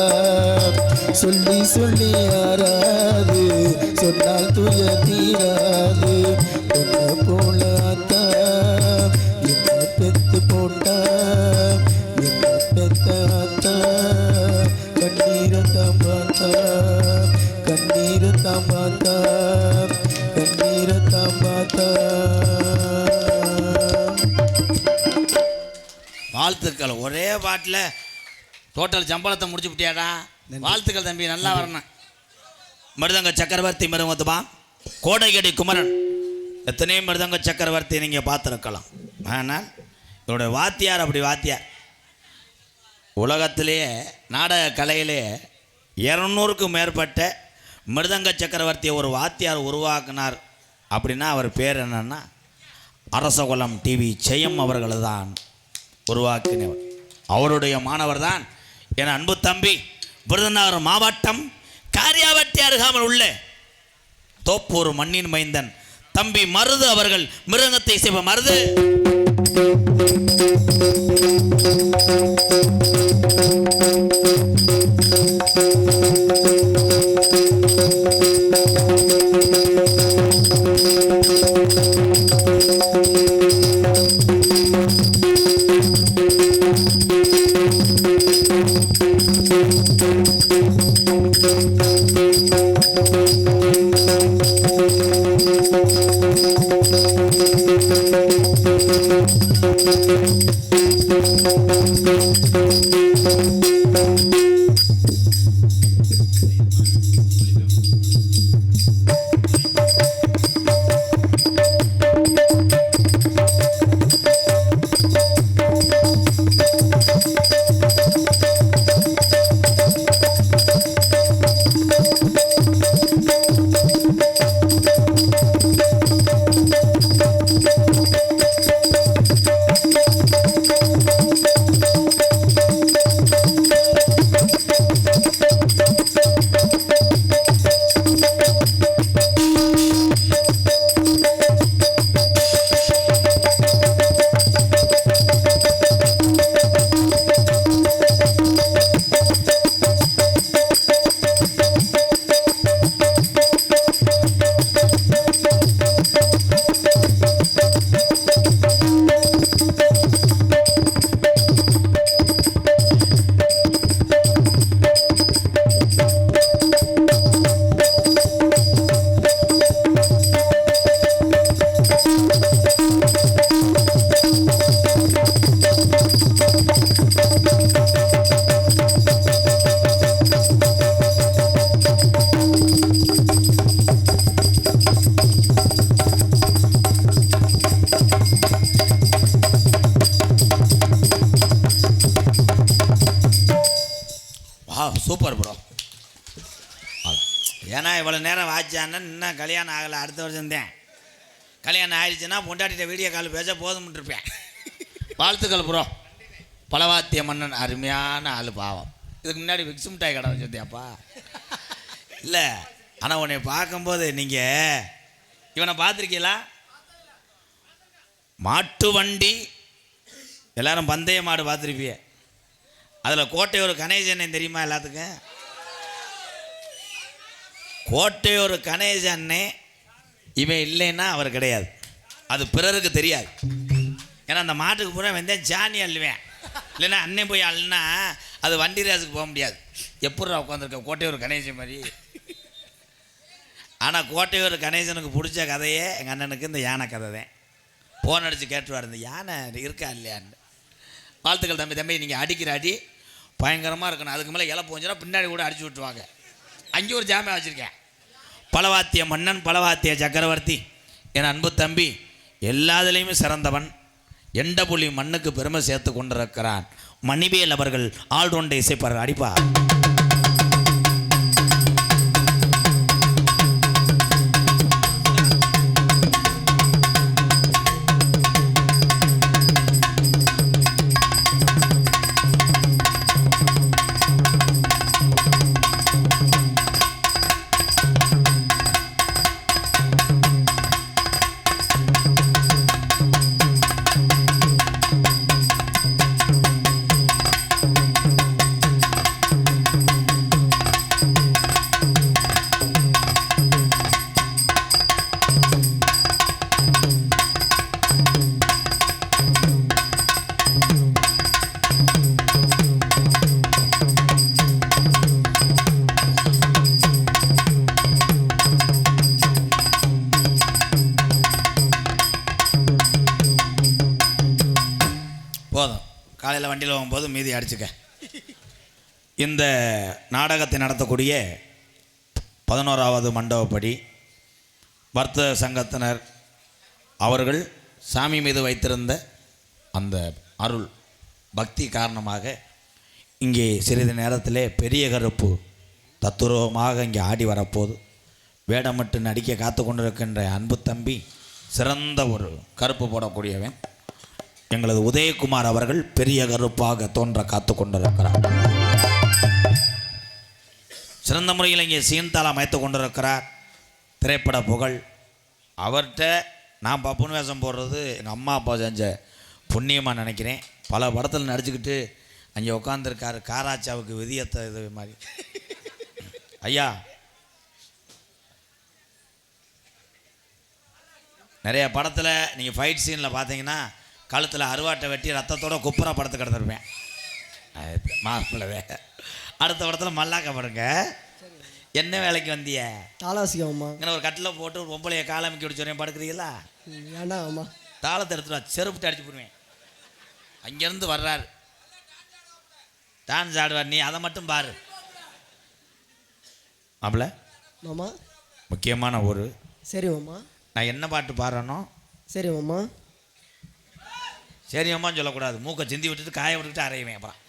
சொல்லி சொல்லி ஆறாது, வந்தால் துய தீராது. என்ன போல ஆத்தா என்ன பெத்து போட்டா, என்ன பெத்த ஆத்தா கண்ணீரத்தான் பார்த்தா, கண்ணீரத்தான் பார்த்தா, கண்ணீரத்தான் பார்த்தா. வாழ்த்துக்கள். ஒரே பாட்டில் டோட்டல் சம்பளத்தை முடிச்சு விட்டியாடா. வாழ்த்துக்கள் தம்பி, நல்லா வரணும். மிருதங்க சக்கரவர்த்தி மிருகத்துமா, கோடையடி குமரன், எத்தனையோ மிருதங்க சக்கரவர்த்தி நீங்கள் பார்த்துருக்கலாம். ஆனால் இதோடைய வாத்தியார் அப்படி வாத்தியார். உலகத்திலேயே நாடக கலையிலே 200க்கும் மேற்பட்ட மிருதங்க சக்கரவர்த்தியை ஒரு வாத்தியார் உருவாக்கினார். அப்படின்னா அவர் பேர் என்னன்னா அரசகுலம் டிவி ஜெயம் அவர்கள் தான் உருவாக்கினவர். அவருடைய மாணவர் தான் என் அன்பு தம்பி விருதுநகர் மாவட்டம் காரியாவட்டி அருகாமல் உள்ள தோப்பூர் மண்ணின் மைந்தன் தம்பி மருது அவர்கள். மிருதங்கத்தை இசைப்ப மருது. Super bro. ஏன்னா இவ்வளோ நேரம் வாட்சான்னு இன்னும் கல்யாணம் ஆகலை, அடுத்த வருஷம் தான் கல்யாணம் ஆயிடுச்சுன்னா பொண்டாட்டிட்ட வீடியோ கால் பேச போதும்னு இருப்பேன். வாழ்த்துக்கள் ப்ரோ. பலவாத்திய மன்னன் அருமையான ஆள் பாவம். இதுக்கு முன்னாடி விக்ஸ் மிட்டாய் கடை வச்சுருந்தியாப்பா? இல்லை, ஆனால் உன்னை பார்க்கும்போது நீங்கள் இவனை பார்த்துருக்கீங்களா? மாட்டு வண்டி எல்லாரும் பந்தய மாடு பார்த்துருப்பிய. அதில் கோட்டையூர் கணேசன் தெரியுமா எல்லாத்துக்கும்? கோட்டையூர் கணேசன்னே இவன் இல்லைன்னா அவர் கிடையாது. அது பிறருக்கு தெரியாது. ஏன்னா அந்த மாட்டுக்கு பூரா வெந்தேன் ஜானி அள்ளுவேன், இல்லைன்னா அண்ணன் போய் அள்ளுனா அது வண்டி ரேஸுக்கு போக முடியாது. எப்படா உட்காந்துருக்க கோட்டையூர் கணேசன் மாதிரி. ஆனால் கோட்டையூர் கணேசனுக்கு பிடிச்ச கதையே எங்கள் அண்ணனுக்கு இந்த யானை கதை தான். ஃபோன் அடித்து கேட்டுருவார், இந்த யானை இருக்கா இல்லையான்னு. வாழ்த்துக்கள் தம்பி. தம்பி நீங்கள் அடிக்கிற அடி பயங்கரமாக இருக்கணும். அதுக்கு மேலே இலை போஞ்சுன்னா பின்னாடி கூட அடிச்சு விட்டுருவாங்க. அங்கே ஒரு ஜாமியா வச்சுருக்கேன். பலவாத்திய மன்னன், பலவாத்திய சக்கரவர்த்தி, என் அன்பு தம்பி எல்லாத்துலேயுமே சிறந்தவன். எண்டபுலி மண்ணுக்கு பெருமை சேர்த்து கொண்டிருக்கிறான். மணிவேல் அவர்கள் ஆல்ரவுண்டை இசைப்பார். அடிப்பா. காலையில் வண்டியில் போகும்போது மீதி அடிச்சுக்க. இந்த நாடகத்தை நடத்தக்கூடிய 11வது மண்டபப்படி வர்த்தக சங்கத்தினர் அவர்கள் சாமி மீது வைத்திருந்த அந்த அருள் பக்தி காரணமாக இங்கே சிறிது நேரத்திலே பெரிய கருப்பு தத்துரூபமாக இங்கே ஆடி வரப்போது வேடமிட்டு நடிக்க காத்து கொண்டிருக்கின்ற அன்பு தம்பி சிறந்த ஒரு கருப்பு போடக்கூடியவன் எங்களது உதயகுமார் அவர்கள் பெரிய கருப்பாக தோன்ற காத்து கொண்டிருக்கிறார். சிறந்த முறையில் இங்கே சீன்தாளம் அமைத்து கொண்டிருக்கிறார். திரைப்பட புகழ் அவர்கிட்ட நான் பப்புன்னு வேஷம் போடுறது எங்கள் அம்மா அப்பா செஞ்ச புண்ணியமாக நினைக்கிறேன். பல படத்தில் நடிச்சுக்கிட்டு அங்கே உட்காந்துருக்காரு. காராச்சாவுக்கு விதியத்தை இது மாதிரி. ஐயா நிறைய படத்தில் நீங்கள் ஃபைட் சீனில் பார்த்தீங்கன்னா கழுத்தில் அருவாட்டை வெட்டி ரத்தத்தோட குப்புரா படத்தை கிடந்துருப்பேன். மாப்பிள்ளவே அடுத்த படத்தில் மல்லாக்க படுங்க. என்ன வேலைக்கு வந்திய? தாளாசிக்கம்மா. இங்கே ஒரு கட்டில் போட்டு ஒரு பொம்பளையை காலமிக்கி விடிச்சோன்னே படுக்கிறீங்களா? வேண்டாம் அம்மா. தாளத்தை எடுத்துட்டு செருப்புட்டு அடிச்சு போடுவேன். அங்கேருந்து வர்றாரு டான்ஸ் ஆடுவார். நீ அதை மட்டும் பாரு. மாப்பிள்ள மாமா முக்கியமான ஒரு சரி மாமா. நான் என்ன பாட்டு பாடுறேனோ சரி மாமா. சரி அம்மான்னு சொல்லக்கூடாது. மூக்கை சிந்தி விட்டுட்டு காய விட்டுக்கிட்டு அரையுவேன். அப்புறம்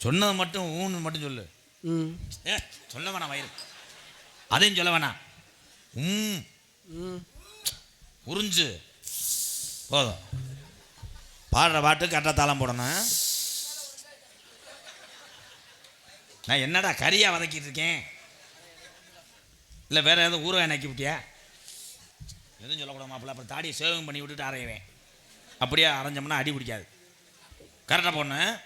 சொன்னது மட்டும் ஊன்னு மட்டும் சொல்லு. சொல்ல வேணாம் வயிறு. அதையும் சொல்ல வேணாம். உறிஞ்சு போதும். பாடுற பாட்டு கரெக்டாக தாளம் போடணும். நான் என்னடா கறியாக வதக்கிட்டு இருக்கேன் இல்லை வேறு எதுவும் ஊறுகாய் நக்கி விட்டியா? எதுவும் சொல்லக்கூடாது மாப்பிள்ள. அப்புறம் தாடியை சேவிங் பண்ணி விட்டுட்டு அரைவேன். அப்படியே அரைஞ்சோம்னா அடி பிடிக்காது. கரெக்டாக போடணும்.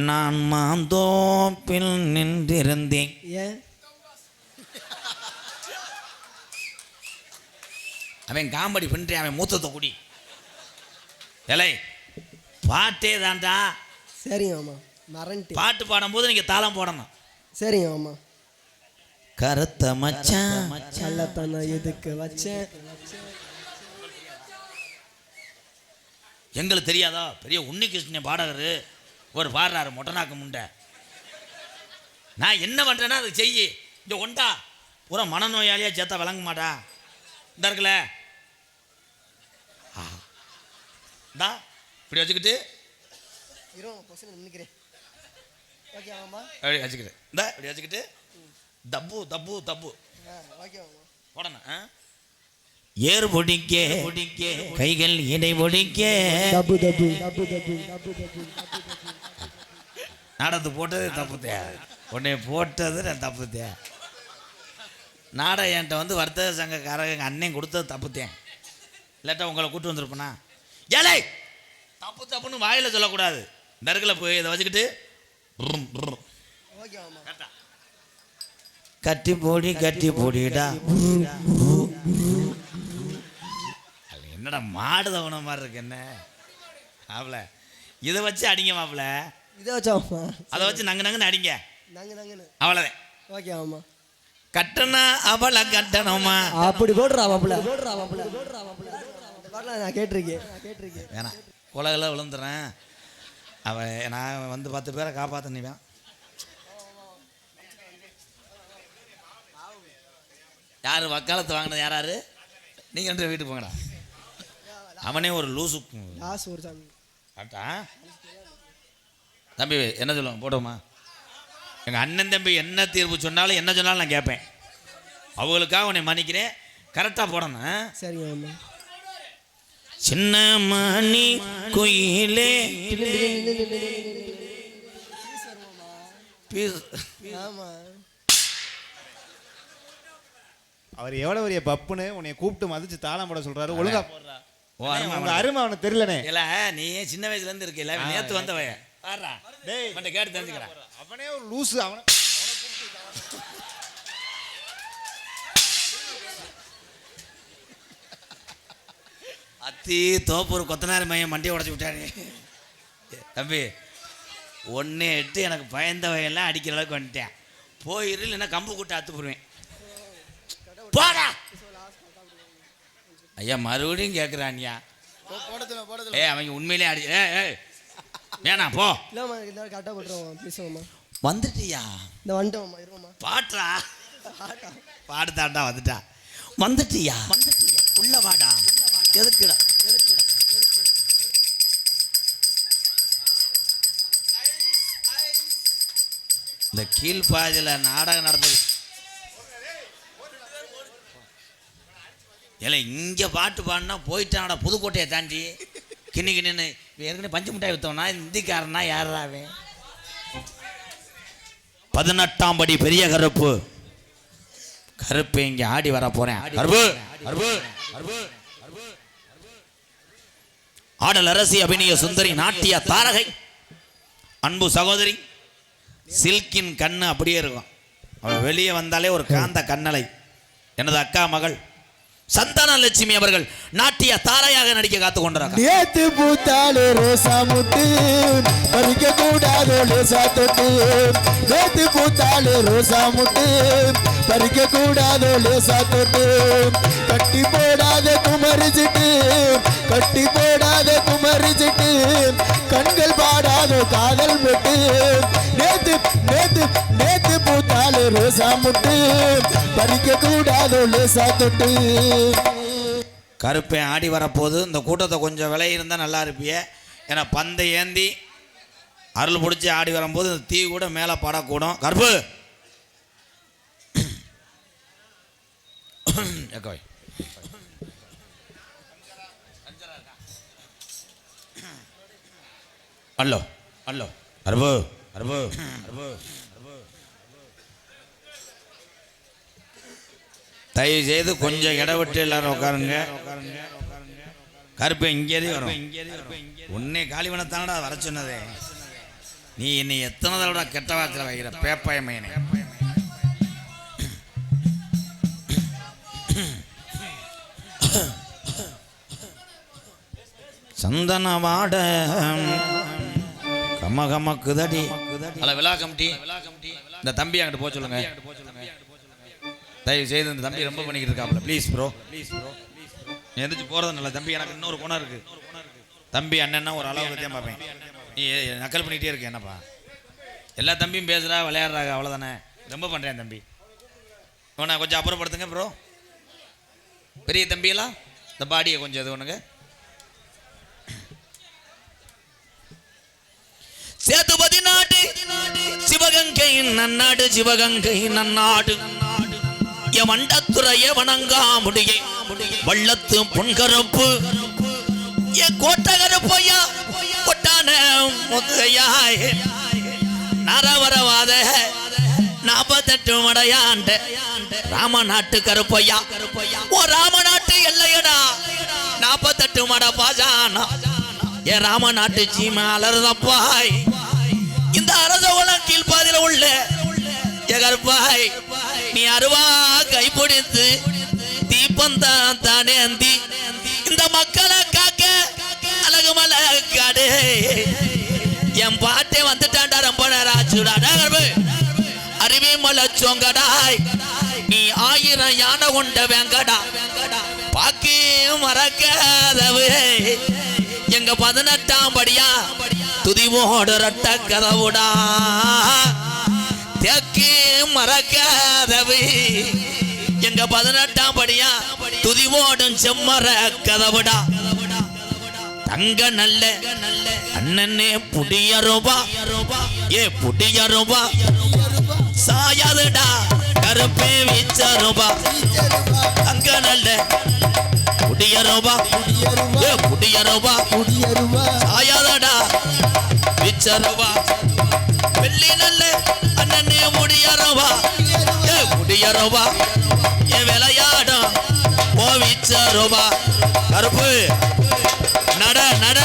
நான் மாந்தோப்பில் நின்றிருந்தேன். ஏன் அவன் காமெடி பண்ணுறேன். அவன் மூத்தத்தை குடி. எலை பாட்டே தான்டா. சரிங்க மாமா. மறந்துட்டு பாட்டு பாடும்போது நீங்கள் தாளம் போடணும். சரிங்க மாமா. கருத்த மச்சான் கள்ளத்தனை எதுக்கு வச்சேன்? எங்களுக்கு தெரியாதா? பெரிய உன்னிகிருஷ்ணன் பாடகர் ஒரு பாடுறாரு மொட்டனாக்கு முண்டை. நான் என்ன பண்ணுறேன்னா அதை செய்யி. இந்த ஒண்டா பூரா மனநோயாளியாக சேர்த்தா விளங்க மாட்டா. இந்த இருக்குல்ல இந்தா இப்படி வச்சுக்கிட்டு நினைக்கிறேன். ஓகே மாமா. அப்படி வச்சுக்கிட்டு இந்த இப்படி வச்சுக்கிட்டு தப்பு தப்பு தப்பு ஓகே மாமா. போடணும். ஏறு பொடிக்க கைகள் இடை பொடிக்க தப்பு தப்பு தப்பு தப்பு தப்பு தப்பு. நாடகத்து போட்டது தப்புத்தே. உன்னை போட்டது நான் தப்புத்தே. நாடகம் என்கிட்ட வந்து வர்த்தக சங்கக்காரங்க எங்கள் அண்ணன் கொடுத்தது தப்புத்தேன். இல்லாட்டா உங்களை கூப்பிட்டு வந்திருப்பேனா? ஏழை தப்பு தப்புன்னு வாயில் சொல்லக்கூடாது. நறுக்கில் போய் இதை வச்சுக்கிட்டு ஓகே மாமா. கட்டி போடி கட்டி போடிடா. என்னடா மாடு தவண மாதிரி இருக்கு. என்ன மாப்பிள்ள இதை வச்சு அடிங்க மாப்பிள்ள. இதை வச்சா மாமா. அதை வச்சு நங்கு நங்குன்னு அடிங்க. நாங்க நாங்கன்னு. அவ்வளோதான். ஓகே மாமா. கட்டணா அவளை கட்டணமா அப்படி போடுறா மாப்பிள்ள. போடுறா மாப்பிள்ள. போடுறா மாப்பிள்ள. வரலாம். நான் கேட்டிருக்கேன். வேணாம் உலகில் விழுந்துடுறேன். அவன் நான் வந்து 10 பேரை காப்பாற்ற நீ வேணாம். யார் வக்காலத்து வாங்கினது? யாராரு? நீங்கள் 2 வீட்டுக்கு போங்கடா. அவனே ஒரு லூசு ஒரு சாமி. ஆட்டா தம்பி என்ன சொல்லுவாங்க போட்டோமா? எங்கள் அண்ணன் தம்பி என்ன தீர்ப்பு சொன்னாலும் என்ன சொன்னாலும் நான் கேட்பேன். அவங்களுக்காக உன்னை மன்னிக்கிறேன். கரெக்டாக போடணும். சரிங்க மாமா. சின்ன மணி குயிலே ஆமா. அவர் எவ்வளவு பெரிய பப்புன்னு உன்னை கூப்பிட்டு மதிச்சு தாளம் போட சொல்றாரு. ஒழுங்கா போடுறா. ஓ அருமை அருமை அவனுக்கு தெரியலனே. இல்ல நீ சின்ன வயசுல இருந்து இருக்கல. நேத்து வந்தவய பாறா. டேய் மண்ட கேட்டு தெரிஞ்சுக்கடா. அவனே ஒரு லூசு. அவன அத்தி தோப்பூர் கொத்தனார் மையம் மண்டியை உடச்சி விட்டாரு. தம்பி 1-8 எனக்கு பயந்த வயெல்லாம் அடிக்கிற அளவுக்கு வந்துட்டேன். போயிரு இல்லைன்னா கம்பு கூட்ட அத்து போடுவேன். போடா ஐயா மறுபடியும் கேட்குறான்யா. ஏய் அவங்க உண்மையிலே அடி ஏய் வேணாம் போ. இல்லைம்மா எல்லாரும் கரெக்டாக போட்டுருவோம் ப்ளீஸ்மா. வந்துட்டியா? இந்த வந்துட்டோம்மா இருவோம்மா. பாட்றா பாடுதாண்டா வந்துட்டா. வந்துட்டியா? உள்ள வாடா. எதுக்குடா? இந்த கீழ்பாதியில் நாடகம் நடந்தது இல்லை இங்கே பாட்டு பாடினா போயிட்டானடா புதுக்கோட்டையை தாண்டி கிண்ணின்னு ஏற்கனவே பஞ்சு மிட்டாய் விற்றோம்னா இந்திக்காரனா யாராவே 18ஆம் படி பெரிய கருப்பு கருப்பு இங்கே ஆடி வர போறேன். ஆடல் அரசி அபிநய சுந்தரி நாட்டிய தாரகை அன்பு சகோதரி சில்கின் கண்ணு அப்படியே இருக்கும். அவள் வெளியே வந்தாலே ஒரு காந்த கண்ணலை. எனது அக்கா மகள் சந்தான லட்சுமி அவர்கள் நாட்டிய தாரையாக நடிக்க காத்து கொண்டிருக்காங்க. நேத்து பூத்தாலே ரோசா முட்டு பறிக்க கூடாதோ லேசா தொட்டு. நேத்து பூத்தாலே ரோசா முட்டு பறிக்க கூடாதோ லேசா தொட்டு. கட்டி போடாத குமரிச்சிட்டு கட்டி போடாத குமரிச்சிட்டு கண்கள் பாடாதோ காதல் விட்டு. நேத்து நேத்து நேத்து பூத்தாலே ரோசா முட்டு பறிக்க கூடாதோ லேசா தொட்டு. கருப்பை ஆடி வரப்போது இந்த கூட்டத்தை கொஞ்சம் விலை இருந்தால் நல்லா இருப்பியே. ஏன்னா பந்தை ஏந்தி அருள் பிடிச்சி ஆடி வரும்போது இந்த தீ கூட மேலே படக்கூடும். கருப்பு அல்லோ அல்லோ கருப்பு கருப்பு கருப்பு தயவு செய்து கொஞ்சம் இடவிட்டு எல்லாரும் உட்காருங்க. கருப்பு இங்கேயே வரும். உன்னை காலிவனத்தானடா வர சொன்னதே. நீ என்னை எத்தனை தடவை கெட்ட வார்த்தையில் வைக்கிற பேப்பாயமையனே. சந்தன வாட கம கமக்குதடி. அல்ல விழா கமிட்டி இந்த தம்பி அங்கிட்டு போக சொல்லுங்க. தயவு செய்து இந்த தம்பி ரொம்ப பண்ணிக்கிட்டு இருக்காப்ல. ப்ளீஸ் ப்ரோ எந்திரிச்சு போகிறது நல்ல தம்பி. எனக்கு இன்னொரு குணம் இருக்கு தம்பி. அண்ணன்னா ஒரு அளவுக்கு தான் பார்ப்பேன். நீ நக்கல் பண்ணிகிட்டே இருக்க என்னப்பா. எல்லா தம்பியும் பேசுகிறா விளையாடுறாங்க அவ்வளோதானே. ரொம்ப பண்ணுறேன் தம்பி. இவனை கொஞ்சம் அப்புறப்படுத்துங்க ப்ரோ. பெரிய தம்பியெல்லாம் இந்த பாடியை கொஞ்சம் இது ஒன்றுங்க. சேதுபதி நாடு சிவகங்கை நன்னாடு சிவகங்கை நன்னாடு மண்டத்துறைய வணங்காமுடியே வள்ளத்து பொன்கருப்பு ஏ கோட்டகருப்பையா கொட்டான முத்தையாய் நரவரவாத 48 மடையாண்ட ராமநாட்டு கருப்பையா. ஓ ராமநாட்டு எல்லையடா 48 மட பாஜானா ஏ ராமநாட்டு சீமா அலர்தப்பாய். இந்த அரசகுலம் கீழ்பாதில உள்ள கருப்பாய் நீ அருவா கைப்பிடித்து தீப்பந்தான் தானே அந்தி இந்த மக்களை காக்க அழகு மலை காடு. என் பாட்டே வந்துட்டாண்டா ரொம்ப நேரம் ஆச்சுடாடா கருப்பு. அருவி மலை சொங்கடாய் நீ 1000 யானை கொண்ட வெங்கடா பாக்கி மறக்காதவு எங்க 18ஆம் படியா துதிவோடு ரட்ட கதவுடா தேக்கு மறக்காதவு எங்க 18ஆம் படியா துதிவோடும் செம்மர கதவுடா. தங்க நல்ல அண்ணனே புடியருபா ஏ புடியருபா சாயாதுடா கருப்பே வீச்சருபா. தங்க நல்ல புடியருபா ஏ புடியருபா சாயாதடா வீச்சருபா. வெள்ளி நல்ல அண்ணனே முடியருபா ஏ முடியருபா ஏ விளையாடும் ஓ வீச்சருபா. கருப்பு நட நட.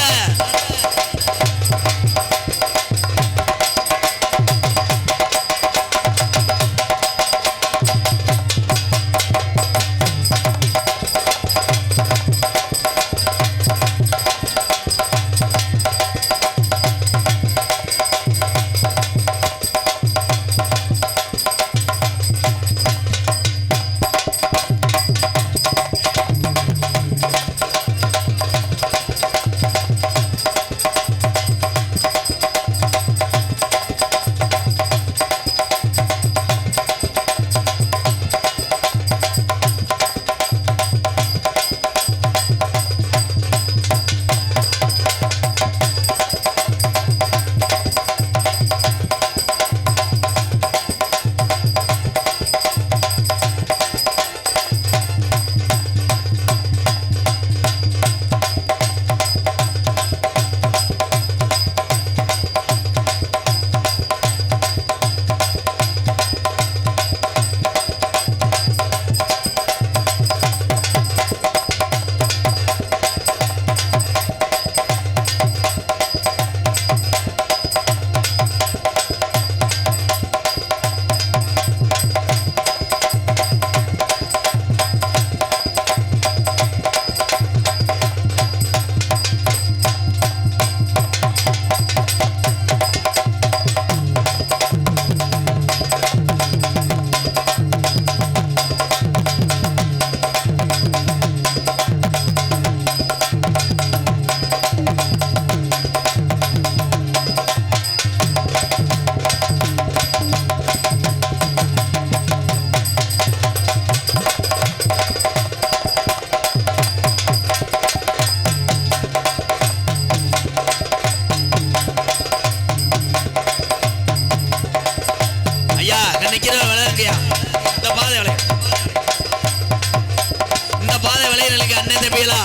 தம்பிகளா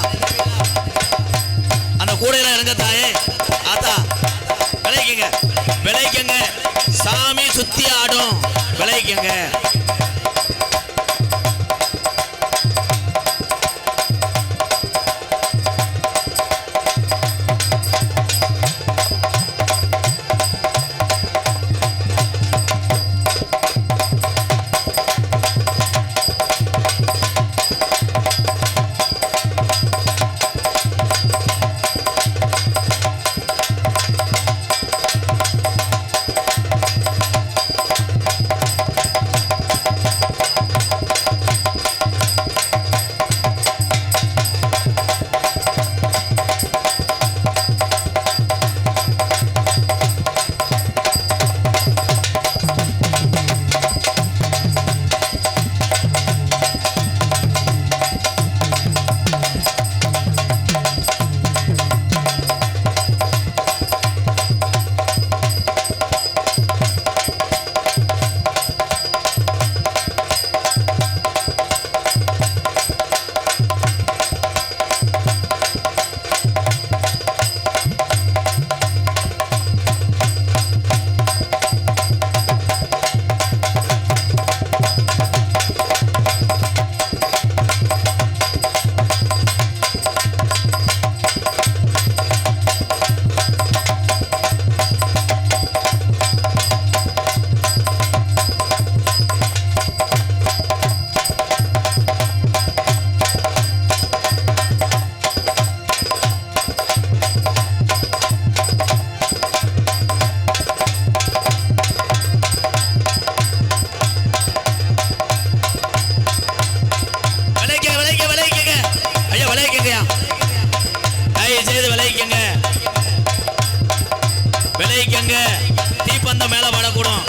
அந்த கூடையில இறங்க தாயே ஆத்தா விளைக்குங்க விளைக்குங்க சாமி சுத்தி ஆடும் விளைக்குங்க விளைவிக்கங்க தீப்பந்தம் மேல படக்கூடும்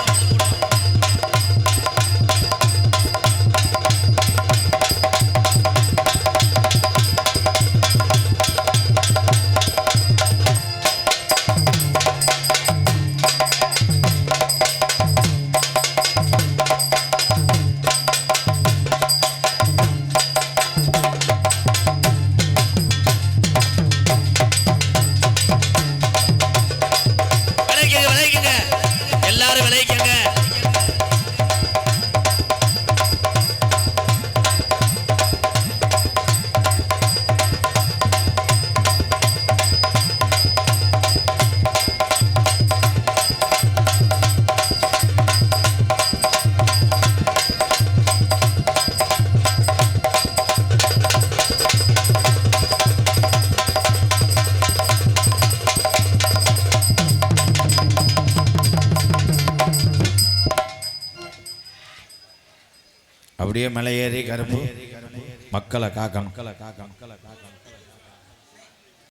அப்படியே மலை ஏறி கரும்பு மக்களை காக்கணும்